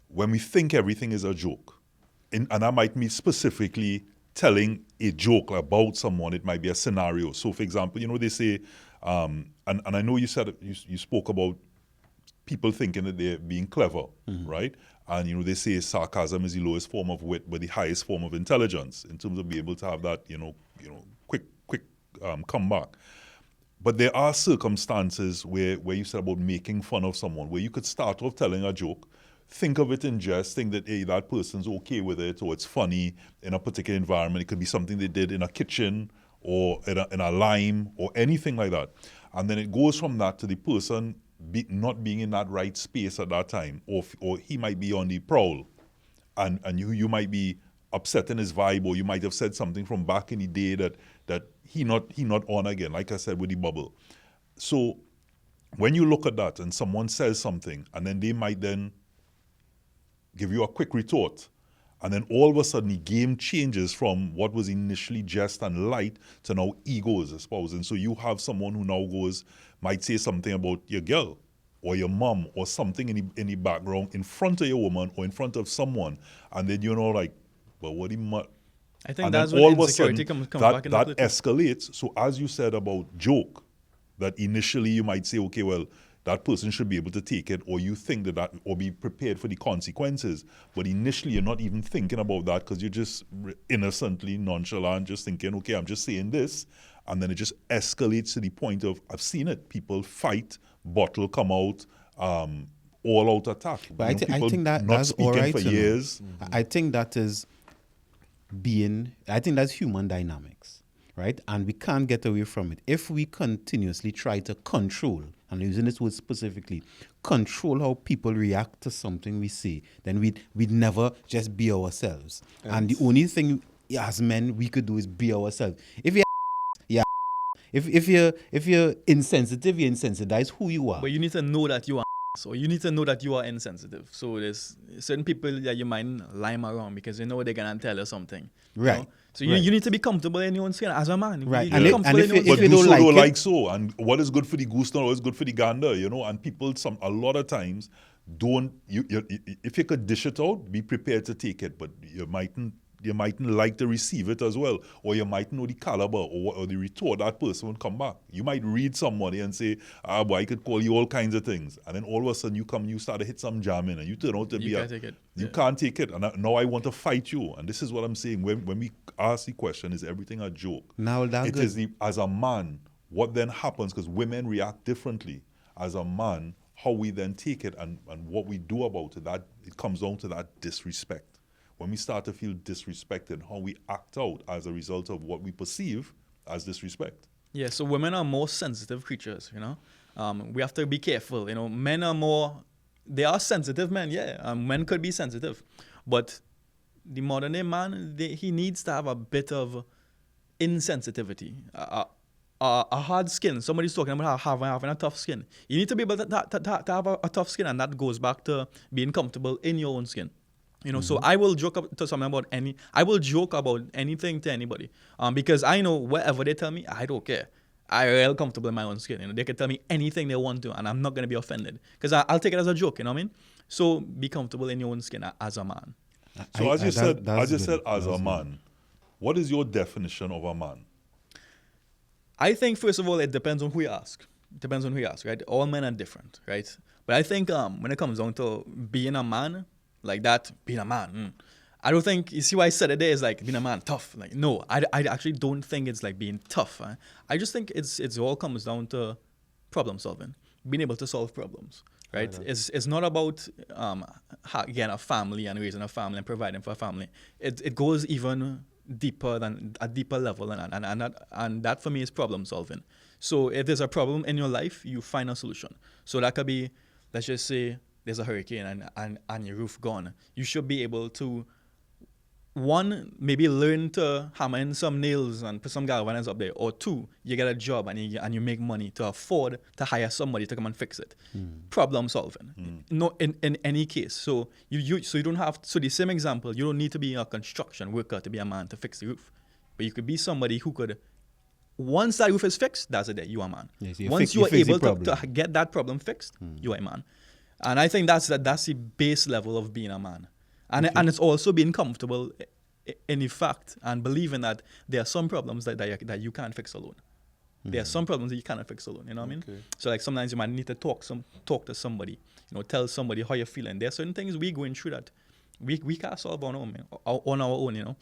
when we think everything is a joke, and that might mean specifically telling a joke about someone. It might be a scenario. So, for example, you know, they say, and I know you said you spoke about people thinking that they're being clever, right? And, you know, they say sarcasm is the lowest form of wit, but the highest form of intelligence in terms of being able to have that, you know, quick comeback. But there are circumstances where you said about making fun of someone, where you could start off telling a joke, think of it in jest, think that, hey, that person's okay with it, or it's funny in a particular environment. It could be something they did in a kitchen or in a lime or anything like that. And then it goes from that to the person not being in that right space at that time, or he might be on the prowl, and you might be upsetting his vibe, or you might have said something from back in the day that he not on again, like I said with the bubble. So when you look at that and someone says something, and then they might then give you a quick retort, and then all of a sudden the game changes from what was initially jest and light to now egos, I suppose. And so you have someone who now might say something about your girl or your mom or something in the background in front of your woman or in front of someone, and then you're like, well, what I think and that's then when all of a insecurity sudden comes that back into play too. escalates. So as you said about joke, that initially you might say, okay, well, that person should be able to take it, or you think that or be prepared for the consequences. But initially you're not even thinking about that because you're just innocently nonchalant, just thinking, okay, I'm just saying this. And then it just escalates to the point of, I've seen it, people fight, bottle come out, all out attack. But I people think that not that's speaking all right for you know. years. I think that is I think that's human dynamics, right? And we can't get away from it. If we continuously try to control, and I'm using this word specifically, control how people react to something we say, then we'd never just be ourselves. And the only thing as men we could do is be ourselves. If you're if you're insensitive, you're insensitive. That is who you are. But you need to know that you are, so you need to know that you are insensitive. So there's certain people that you might lime around because you know they're gonna tell you something. You Right. know? So Right. you need to be comfortable in your own skin as a man. Right. You And be if- comfortable and in your own But if you do don't so, like don't it- like so. And what is good for the goose not always good for the gander, you know? And people, a lot of times, if you could dish it out, be prepared to take it. But you mightn't like to receive it as well. Or you might know the caliber or the retort that person will come back. You might read somebody and say, boy, I could call you all kinds of things. And then all of a sudden you start to hit some jamming and you turn out to be You can't take it. You Yeah. can't take it. And now I want to fight you. And this is what I'm saying. When we ask the question, is everything a joke? Now that's It good. is as a man, what then happens, because women react differently. As a man, how we then take it and what we do about it, that it comes down to that disrespect. When we start to feel disrespected, how we act out as a result of what we perceive as disrespect. Yeah, so women are more sensitive creatures, you know. We have to be careful, you know. Men are more, they are sensitive men, yeah. Men could be sensitive. But the modern day man, he needs to have a bit of insensitivity. A hard skin. Somebody's talking about having a tough skin. You need to be able to have a tough skin, and that goes back to being comfortable in your own skin. You know, so I will joke about anything to anybody, because I know whatever they tell me, I don't care. I'm real comfortable in my own skin. You know, they can tell me anything they want to, and I'm not gonna be offended because I'll take it as a joke. You know what I mean? So be comfortable in your own skin as a man. So as you said, as a man, what is your definition of a man? I think, first of all, it depends on who you ask. It depends on who you ask, right? All men are different, right? But I think when it comes down to being a man, like that, being a man, I don't think, you see why I said it there is like being a man, tough. Like, no, I actually don't think it's like being tough. I just think it's all comes down to problem solving, being able to solve problems, right? It's not about, again, a family and raising a family and providing for a family. It goes even deeper than a deeper level, and that for me is problem solving. So if there's a problem in your life, you find a solution. So that could be, let's just say there's a hurricane and your roof gone. You should be able to, one, maybe learn to hammer in some nails and put some galvanizers up there, or two, you get a job and you make money to afford to hire somebody to come and fix it. Problem solving. No, in any case. So you don't have, so the same example, you don't need to be a construction worker to be a man to fix the roof, but you could be somebody who could, once that roof is fixed, that's it. You are a man. Yes, once you are able to get that problem fixed, you are a man. And I think that's the base level of being a man. And it's also being comfortable in the fact and believing that there are some problems that you can't fix alone. There are some problems that you cannot fix alone. You know what I mean? So like sometimes you might need to talk to somebody. You know, tell somebody how you're feeling. There are certain things we're going through that we can't solve on our own. You know,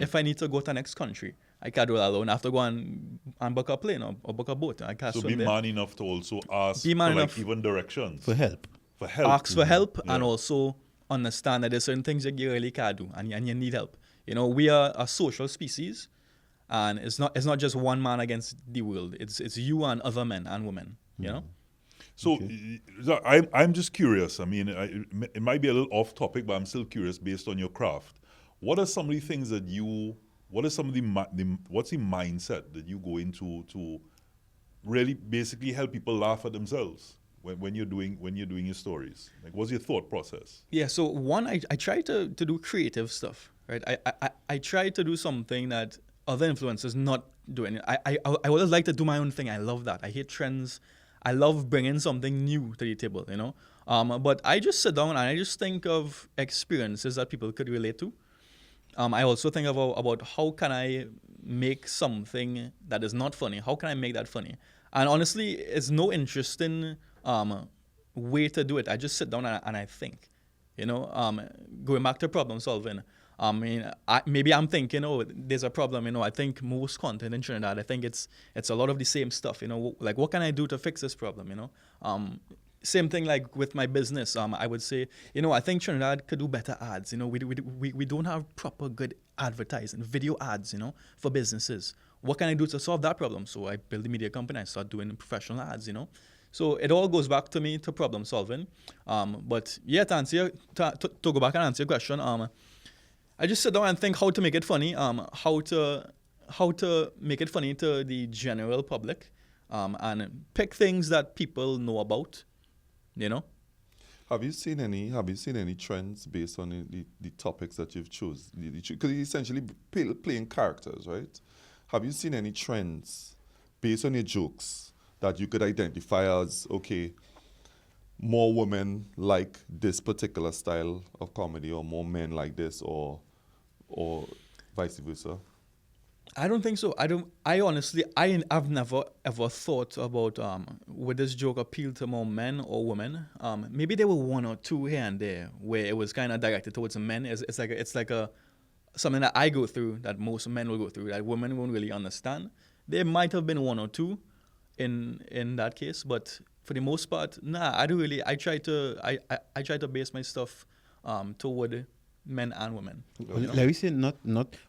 if I need to go to the next country, I can't do it alone. I have to go and book a plane or book a boat. I can't So swim be there. man enough to also ask Be man for enough. like even directions. For help. For help. Ask for help Yeah. and also understand that there's certain things that you really can't do and you need help. You know, we are a social species, and it's not just one man against the world. It's you and other men and women. You know. So I'm just curious. I mean, it might be a little off topic, but I'm still curious based on your craft. What are some of the things that what are some of what's the mindset that you go into to really basically help people laugh at themselves when you're doing your stories? Like, what's your thought process? Yeah. So one, I try to do creative stuff, right? I try to do something that other influencers not doing. I always like to do my own thing. I love that. I hate trends. I love bringing something new to the table, you know. But I just sit down and I just think of experiences that people could relate to. I also think about how can I make something that is not funny? How can I make that funny? And honestly, it's no interesting way to do it. I just sit down and I think, you know. Going back to problem solving. I mean, maybe I'm thinking, oh, there's a problem. You know, I think most content in Trinidad, I think it's a lot of the same stuff. You know, like what can I do to fix this problem? You know, same thing like with my business. I would say, you know, I think Trinidad could do better ads. You know, we don't have proper good advertising, video ads. You know, for businesses. What can I do to solve that problem? So I build a media company. I start doing professional ads. You know. So it all goes back to me to problem solving. But yeah, to go back and answer your question, I just sit down and think how to make it funny, how to make it funny to the general public, and pick things that people know about, you know. Have you seen any trends based on the topics that you've chose? Because you're essentially playing characters, right? Have you seen any trends based on your jokes that you could identify as, okay, more women like this particular style of comedy, or more men like this, or vice versa? I don't think so. I honestly, I've never ever thought about would this joke appeal to more men or women. Maybe there were one or two here and there where it was kind of directed towards men. It's like something that I go through that most men will go through that women won't really understand. There might have been one or two in that case, but For the most part, nah. I do really. I try to base my stuff toward men and women. Well, let me say not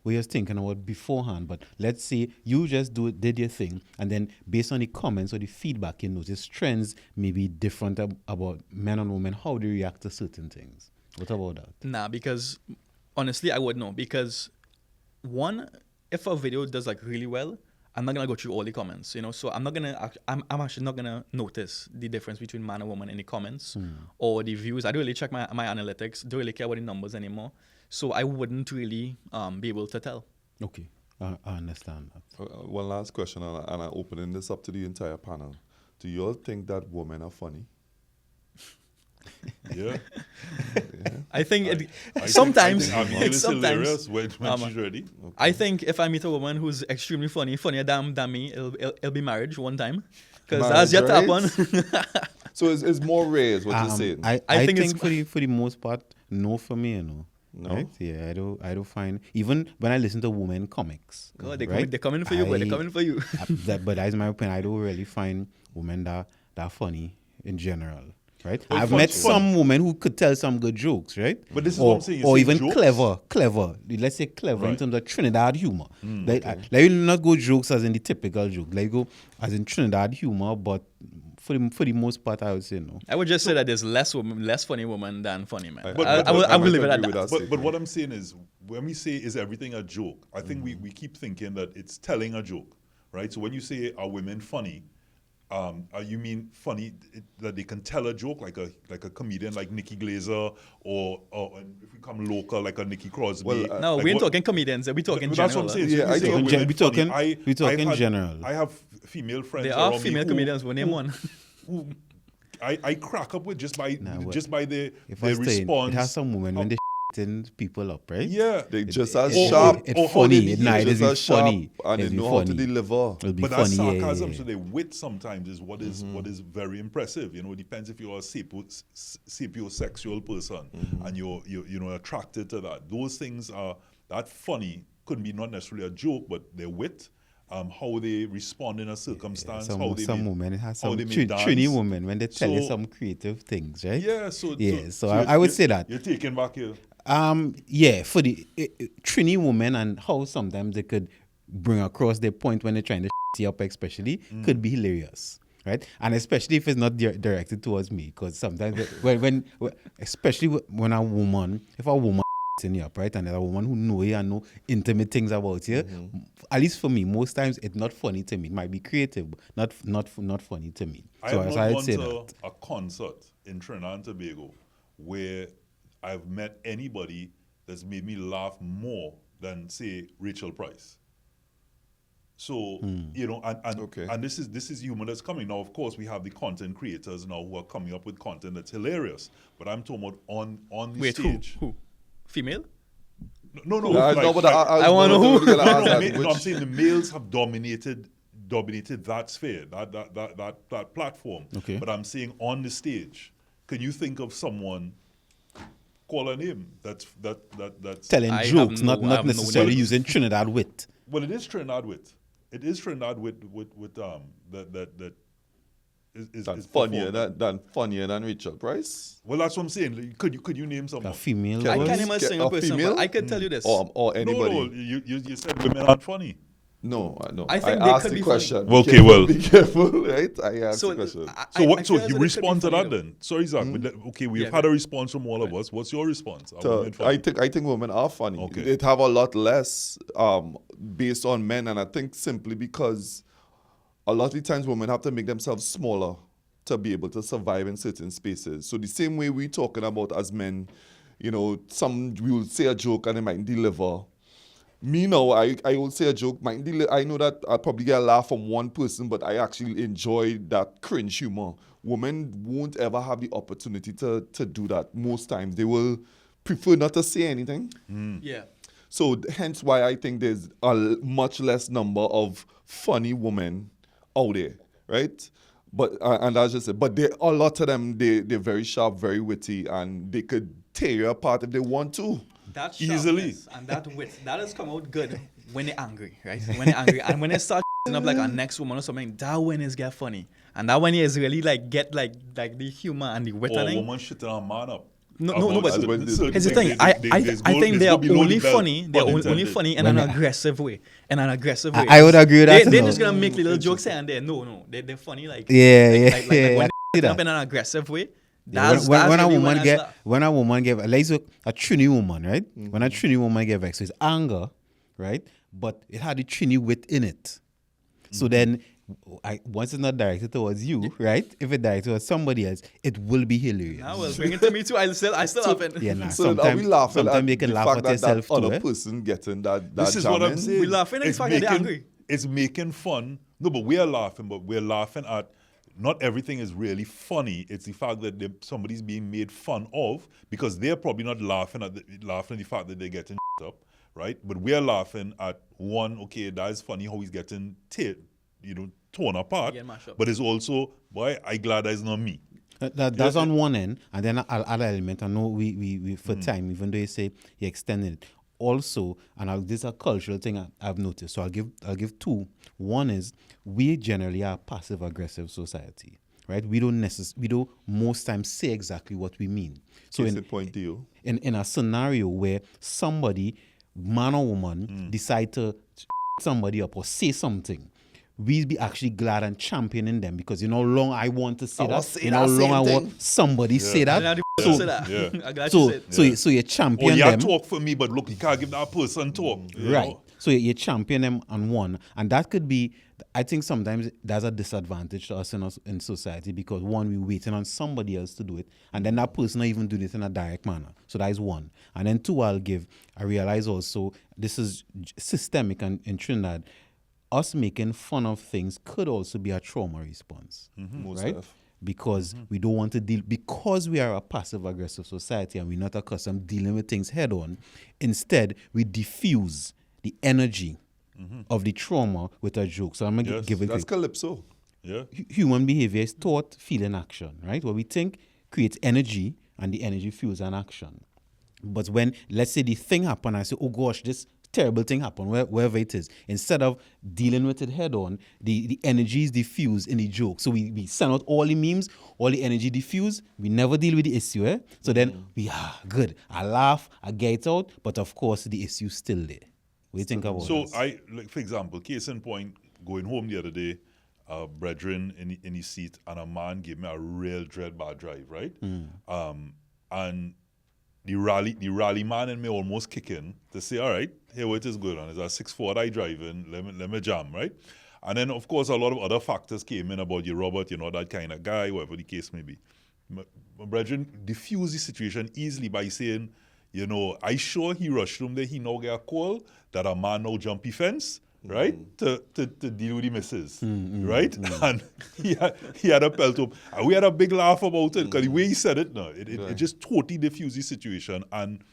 we are thinking about beforehand, but let's say you just did your thing, and then based on the comments or the feedback you notice trends may be different about men and women, how they react to certain things. What about that? Nah, because honestly, I would know. Because one, if a video does like really well, I'm not gonna go through all the comments, So I'm actually not gonna notice the difference between man and woman in the comments or the views. I don't really check my analytics. Don't really care about the numbers anymore. So I wouldn't really be able to tell. Okay, I understand that. One last question, and I'm opening this up to the entire panel. Do you all think that women are funny? Yeah. I think I sometimes. think Abigail is sometimes hilarious when she's ready. I think if I meet a woman who's extremely funnier than me, it'll be marriage one time. Because that's yet to happen. So it's more rare, is what you're saying. I think think it's- for the most part, no for me, No? Right? Yeah, I don't find, even when I listen to women comics. God, right? they're coming for you, boy. They're coming for you. But that's my opinion. I don't really find women that funny in general. Right? Well, I've fun- met fun- some women who could tell some good jokes, right? But this is or, what I'm saying. You or say even jokes? clever. Let's say clever in Right. terms of Trinidad humor. Like you not go jokes as in the typical joke. Like go as in Trinidad humor, but for the most part, I would say no. I would just say that there's less funny women than funny men. But- I but would might leave it at agree with that. that But what I'm saying is, when we say is everything a joke, I think we keep thinking that it's telling a joke, right? So when you say are women funny, you mean funny that they can tell a joke like a comedian like Nikki Glazer or if we come local like a Nikki Crosby. Well, No, like we ain't what- talking comedians. We talking That's general. what I'm saying. Yeah, So I you say think- women we funny. talking I've had- general. I have female friends. There are around me female who- comedians. We'll name one. who I crack up with just by the If I stay, response. it has some women when they in people up, right? Yeah, They just as it- sharp. it- It's or how funny. they It behave. is Just as sharp, funny. and they It'll be know how to funny. deliver. It'll be But funny. that's yeah, sarcasm, yeah. so their wit sometimes is what is very impressive. It depends if you're a sapiosexual person and you're attracted to that. Those things are that funny. Could be not necessarily a joke, but their wit, how they respond in a circumstance, how they Some may- women, it has how some they may dance. Trini women when they tell you So- some creative things, right? Yeah, so I would say that. you're taking back your. Yeah, for the Trini women and how sometimes they could bring across their point when they're trying to you up, especially, could be hilarious, right? And especially if it's not directed towards me, because sometimes especially when a woman in you up, right, and there's a woman who know you and know intimate things about you, at least for me, most times it's not funny to me. It might be creative, but not funny to me. I So have so not I'd gone say to that. a concert in Trinidad and Tobago where I've met anybody that's made me laugh more than, say, Rachel Price. So Okay. and this is humor that's coming now. Of course, we have the content creators now who are coming up with content that's hilarious. But I'm talking about on the Wait, stage. who? Female? No. No, like- but like- I wanna who? gonna ask no, that, I'm which- saying the males have dominated that sphere, that platform. Okay. But I'm saying on the stage, can you think of someone, call a name that's Telling I have jokes, no- not I have no necessarily idea. using Trinidad wit. well, it is Trinidad wit. It is Trinidad wit that is That's is funnier performed. funnier than Rachel Price, Well, that's what I'm saying. Like, Could you name A someone? female Can I Well, can't voice. even get sing a a person, female? but I can tell you this. or anybody. No, you said women aren't funny. No. I think they asked could the be question. funny. Okay, Careful, well. be careful, right? I asked So, the question. So I you respond to that then? Sorry, Zach. Okay, we've Yeah, had go a response from all of us. What's your response? Are So women funny? I think women are funny. Okay. It have a lot less based on men, and I think simply because a lot of the times women have to make themselves smaller to be able to survive in certain spaces. So the same way we're talking about as men, we will say a joke and it might deliver. Me now, I will say a joke, might I know that I'll probably get a laugh from one person, but I actually enjoy that cringe humor. Women won't ever have the opportunity to do that. Most times they will prefer not to say anything. Yeah. So hence why I think there's a much less number of funny women out there, right? But and as I just said, but a lot of them they're very sharp, very witty, and they could tear you apart if they want to. That Easily. sharpness and that wit, that has come out good when they're angry, right? When they're angry. And when they start up like a next woman or something, that when it get funny. And that one is really like get like the humor and the wit Or and a thing. woman shitting on a man up. No, but certain here's the things. thing. I think they are only funny. They're pun only intended. funny in an aggressive way. I would agree with that. They're no. just gonna make little jokes here and there. No, they're funny like Yeah, like yeah, when I they see up that. in an aggressive way. Yeah, That's when a really woman I get laugh. when a woman get like so a Trini woman, right? When a Trini woman get vexed, so it's anger, right? But it had the Trini within it. So then, once it's not directed towards you, right? If it directed towards somebody else, it will be hilarious. Ah, well, bring it to me too. I still laughing. Yeah, nah. So then are we laughing sometimes at you can the laugh fact at that yourself that other too. Eh? person getting that This is what I'm jamming? saying. We laughing at the fact that they're angry. It's making fun. No, but we're laughing at not everything is really funny. It's the fact that somebody's being made fun of because they're probably not laughing at the fact that they're getting up, right? But we're laughing at one. Okay, that is funny how he's getting torn apart. Getting mashed up. But it's also, boy, I glad that's not me. That's on one end, and then I'll add an element. I know we for time, even though you say you extended it. Also, and this is a cultural thing I've noticed. So I'll give two. One is we generally are a passive aggressive society, right? We don't most times say exactly what we mean. So Case in point to you. in a scenario where somebody, man or woman, decide to somebody up or say something, we'll be actually glad and championing them because you know how long I want to say I that. want to say You know that how long I same want somebody say I'm that. glad you said that. Yeah. I'm glad you said. So you Or champion you them. talk for me, but look, you can't give that person talk. you Right. know? So you champion them on one. And that could be, I think sometimes there's a disadvantage to us in society because one, we're waiting on somebody else to do it. And then that person not even doing it in a direct manner. So that is one. And then two, I realize also this is systemic in Trinidad. Us making fun of things could also be a trauma response. Most Right? def. Because we don't want to deal, because we are a passive aggressive society and we're not accustomed dealing with things head on. Instead, we diffuse the energy of the trauma with a joke. So I'm going to Yes, give it That's calypso. Yeah. human behavior is thought, feeling, action, right? What we think creates energy and the energy fuels an action. But when, let's say the thing happened, I say, oh gosh, this terrible thing happened, wherever it is. Instead of dealing with it head on, the energy is diffused in the joke. So we send out all the memes, all the energy diffused. We never deal with the issue. Eh? So then good. I laugh, I get it out, but of course the issue's still there. What do you think about So that? like for example, case in point, going home the other day, brethren in his seat, and a man gave me a real dread bad drive, right? And the rally man in me almost kicking to say, all right, here what is going on. It's a 6'4" I driving, let me jam, right? And then of course a lot of other factors came in about you, Robert, you're not that kind of guy, whatever the case may be. My brethren diffused the situation easily by saying, I sure he rushed home there, he now get a call that a man now jump the fence, right? To deal with the missus, right? And he had a pelt up. And we had a big laugh about it because the way he said it, it just totally diffused the situation. And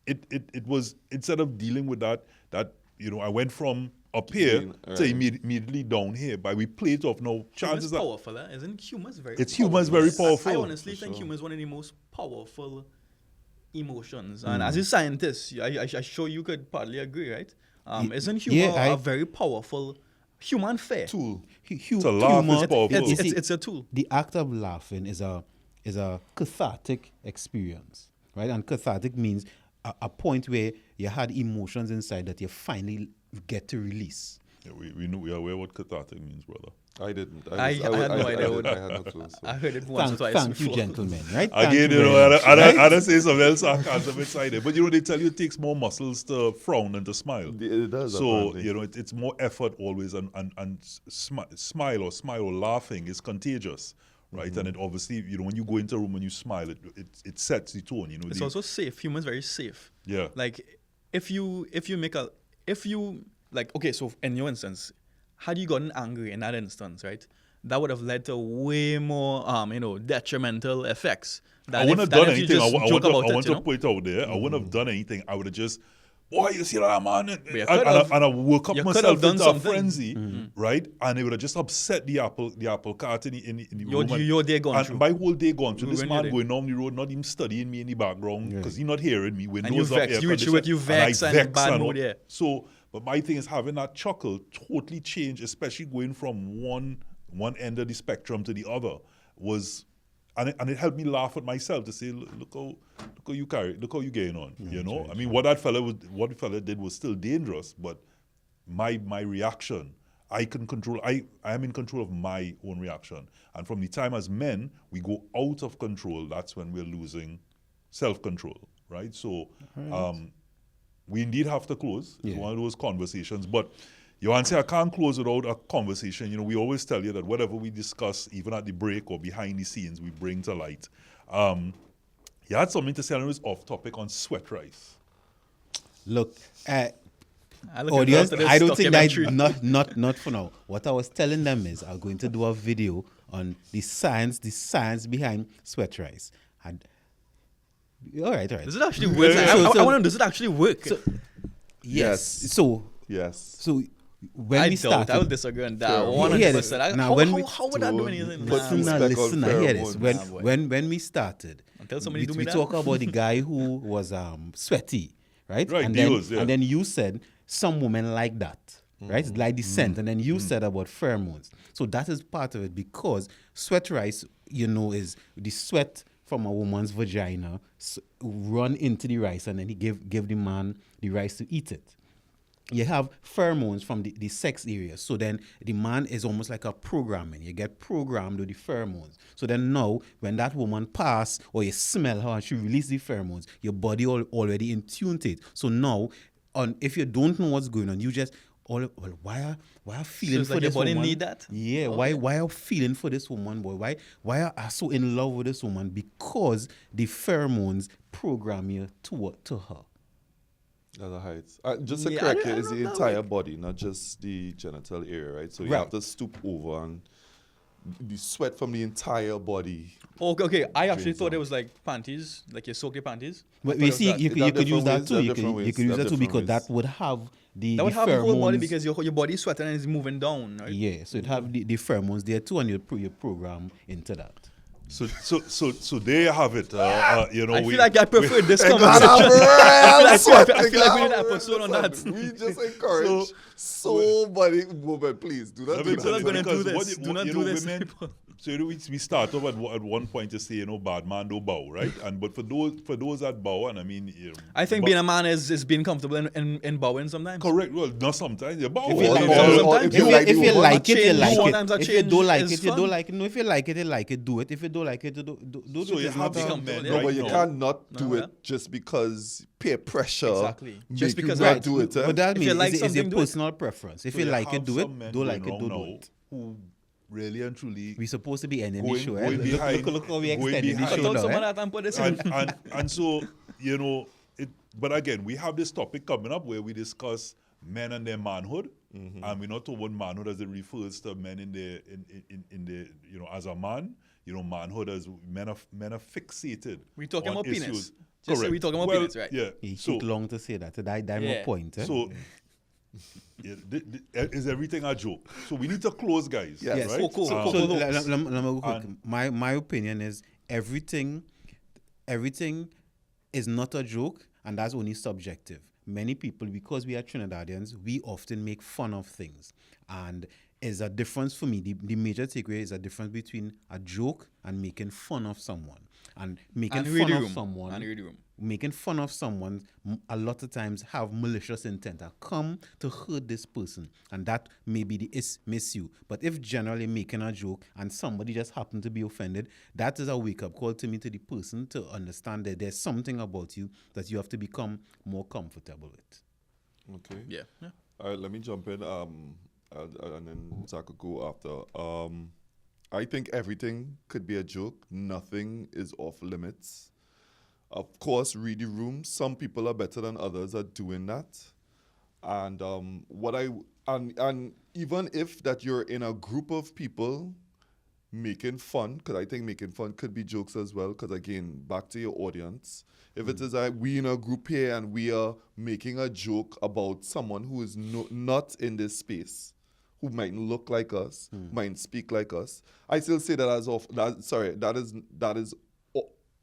it was, instead of dealing with that, I went from up here to immediately down here. But we played off now. Chances Humor's are, powerful, isn't humor very It's powerful? humor is very powerful. I honestly think humor is one of the most powerful emotions. And as a scientist, I'm sure you could partly agree, right? Isn't humor a very powerful human fair? Tool. to laugh is powerful. It's a tool. The act of laughing is a cathartic experience, right? And cathartic means a point where you had emotions inside that you finally get to release. Yeah, we are aware what cathartic means, brother. I didn't. I had no idea what- I had no clue. So. I heard it once or twice Thank you, before. gentlemen, right? Thank Again, you very much. I don't say something else sarcasm inside it. But they tell you it takes more muscles to frown than to smile. It does. So, apparently. it's more effort always, and smile or laughing is contagious, right? And it obviously, when you go into a room and you smile, it sets the tone, It's also safe. Humor is very safe. Yeah. Like, okay, so in your instance, had you gotten angry in that instance, right? That would have led to way more, detrimental effects. I wouldn't have done anything. I Joke about want it, to put it out there. I wouldn't have done anything. I would have just, boy, you see that, man? And you could have- I woke up you could myself have done into something. a frenzy, right? And it would have just upset the apple cart in the Your- room. your day gone and through. my whole day gone through. You This ruined your man day. going down the road, not even studying me in the background because he's not hearing me. And you vex. You reach with you vex and bad mood, yeah. So, but my thing is having that chuckle totally changed, especially going from one one end of the spectrum to the other was, and it helped me laugh at myself to say, look how you getting on, you know. I mean, what the fella did was still dangerous, but my reaction, I can control. I am in control of my own reaction, and from the time as men we go out of control, that's when we're losing self-control, right? So we indeed have to close. It's one of those conversations, but you want to say I can't close without a conversation. You know, we always tell you that whatever we discuss, even at the break or behind the scenes, we bring to light. You had something to say, and it was off topic on sweat rice. Look, I look audience, at this I don't think that documentary. not for now. What I was telling them is I'm going to do a video on the science behind sweat rice. And all right. Does it actually work? Yeah. I So- want to know, does it actually work? Yes. Yes. So Yes. when I we doubt. started, I will disagree on that. Fair. 100%. Now, when we- How would that do to anything? put Nah, some boy. respect on Listen, hear this. pheromones. When we started, Until somebody do me we that. talk about the guy who was sweaty, right? Right, And Dios, yeah. then you said some women like that, right? Like the scent. And then you Mm. said about pheromones. So that is part of it, because sweat rice, you know, is the sweat from a woman's vagina run into the rice, and then he give the man the rice to eat it. You have pheromones from the sex area. So then the man is almost like a programming. You get programmed with the pheromones. So then now, when that woman pass or you smell her and she release the pheromones, your body already in tune to it. So now, if you don't know what's going on, you just, why are feeling it's for like your this body woman? need that? Yeah, Okay. why are feeling for this woman, boy? Why are I so in love with this woman? Because the pheromones program you to her. Other heights. Just to Yeah, correct I you, it's don't the know, entire body, not just the genital area, right? So you have Right. to stoop over, and the sweat from the entire body. Okay. I actually Drains thought it out. was like panties, like you soak your panties. I But thought you it was see, that. you There are could use different that ways, too. there are You could different ways, use there are that too, different because that ways. would have the That would have the whole body pheromones. because your body sweating and it's moving down, right? Yeah, so it have the pheromones there too, and you program into that. So there you have it. You know, I feel like I prefer this conversation. I I feel like we need an episode on that. We just encourage so many women, please do not Let do me that. tell not you, gonna do because this. Do not you do know, this, women- people. So you know, we start off at one point to say, you know, bad man don't bow, right? But for those that bow, and I mean, you know, I think being a man is being comfortable in bowing sometimes. correct. Well, not sometimes you bow. If you like, sometimes if you like it, you woman, like change, it. sometimes a If you don't change like is it, you fun. don't like it. No, if you like it, do it. If you don't like it, do So it. you It's have not a- some men Yeah. No, right but you now. cannot do No, it yeah. just because peer pressure. Exactly. Just make because you not right. do it. But that If you means like it's your something, do it. personal preference. If So you like have it, do some men it. Don't like going it, don't do around it. now Who really and truly We're supposed to be ending the Going- show. going eh? behind- Look how we going extended the behind- I show thought now. someone eh? had put this in. and so you know it. But again, we have this topic coming up where we discuss men and their manhood, and we're not talking about manhood as it refers to men in the you know, as a man. You know, manhood as men are fixated. We talking on about penis. issues. Just say Correct. we talking about penis, right? Yeah. He So took long to say that. That's my Yeah. point. Eh? so. Yeah, is everything a joke? So we need to close, guys. Yes. Right? Cool. So Cool. let me go quick. And- My opinion is everything is not a joke, and that's only subjective. Many people, because we are Trinidadians, we often make fun of things, and is a difference for me. The major takeaway is a difference between a joke and making fun of someone, and making And read fun the of room. someone. And read the room. Making fun of someone a lot of times have malicious intent. I come to hurt this person, and that may be the miss you. But if generally making a joke and somebody just happened to be offended, that is a wake-up call to me, to the person, to understand that there's something about you that you have to become more comfortable with. Okay. Yeah. Yeah. All right, let me jump in. And then Zach could go after. I think everything could be a joke. Nothing is off limits. Of course, read the room. Some people are better than others at doing that. And and even if that you're in a group of people making fun, because I think making fun could be jokes as well, because again, back to your audience. If it is like we in a group here and we are making a joke about someone who is not in this space, who might look like us, might speak like us, I still say that that is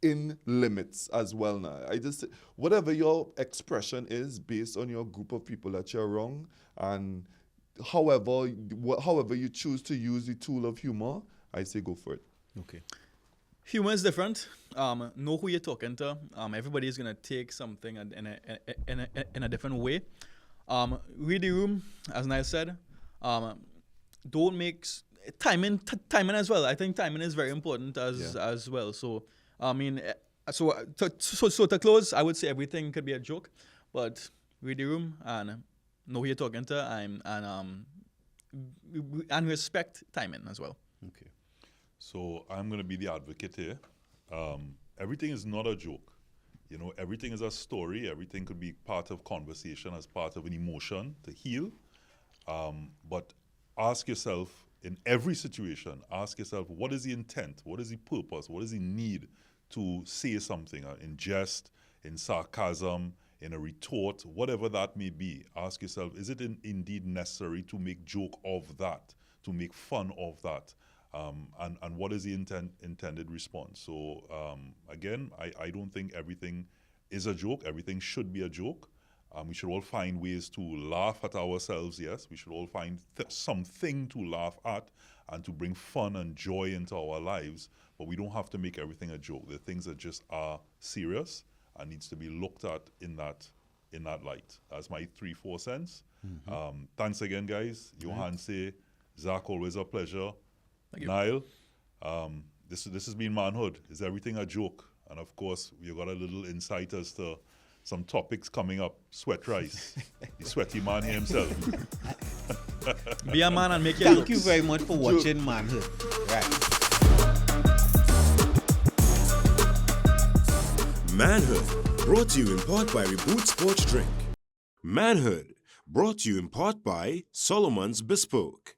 in limits as well now. I just, whatever your expression is based on your group of people that you're wrong, and however you choose to use the tool of humor, I say go for it. Okay. Humor is different. Know who you're talking to. Everybody is gonna take something in a different way. Read the room, as Niall said. Don't make timing as well. I think timing is very important as well. So I mean, to close, I would say everything could be a joke, but read the room and know who you're talking to, and respect timing as well. Okay. So I'm going to be the advocate here. Everything is not a joke. You know, everything is a story. Everything could be part of conversation, as part of an emotion to heal. But ask yourself, in every situation, ask yourself, what is the intent? What is the purpose? What is the need to say something in jest, in sarcasm, in a retort, whatever that may be? Ask yourself, is it indeed necessary to make joke of that, to make fun of that? And what is the intended response? So again, I don't think everything is a joke. Everything should be a joke. We should all find ways to laugh at ourselves, yes. We should all find something to laugh at and to bring fun and joy into our lives. But we don't have to make everything a joke. There are things that just are serious and needs to be looked at in that light. That's my 3-4 cents. Thanks again, guys. Johan say, Zach, always a pleasure. Thank you. Niall, this has been Manhood. Is everything a joke? And of course, you got a little insight as to some topics coming up. Sweat Rice, the sweaty man here himself. Be a man and make your Thank you very much for watching Manhood. Right. Manhood, brought to you in part by Reboot Sports Drink. Manhood, brought to you in part by Solomon's Bespoke.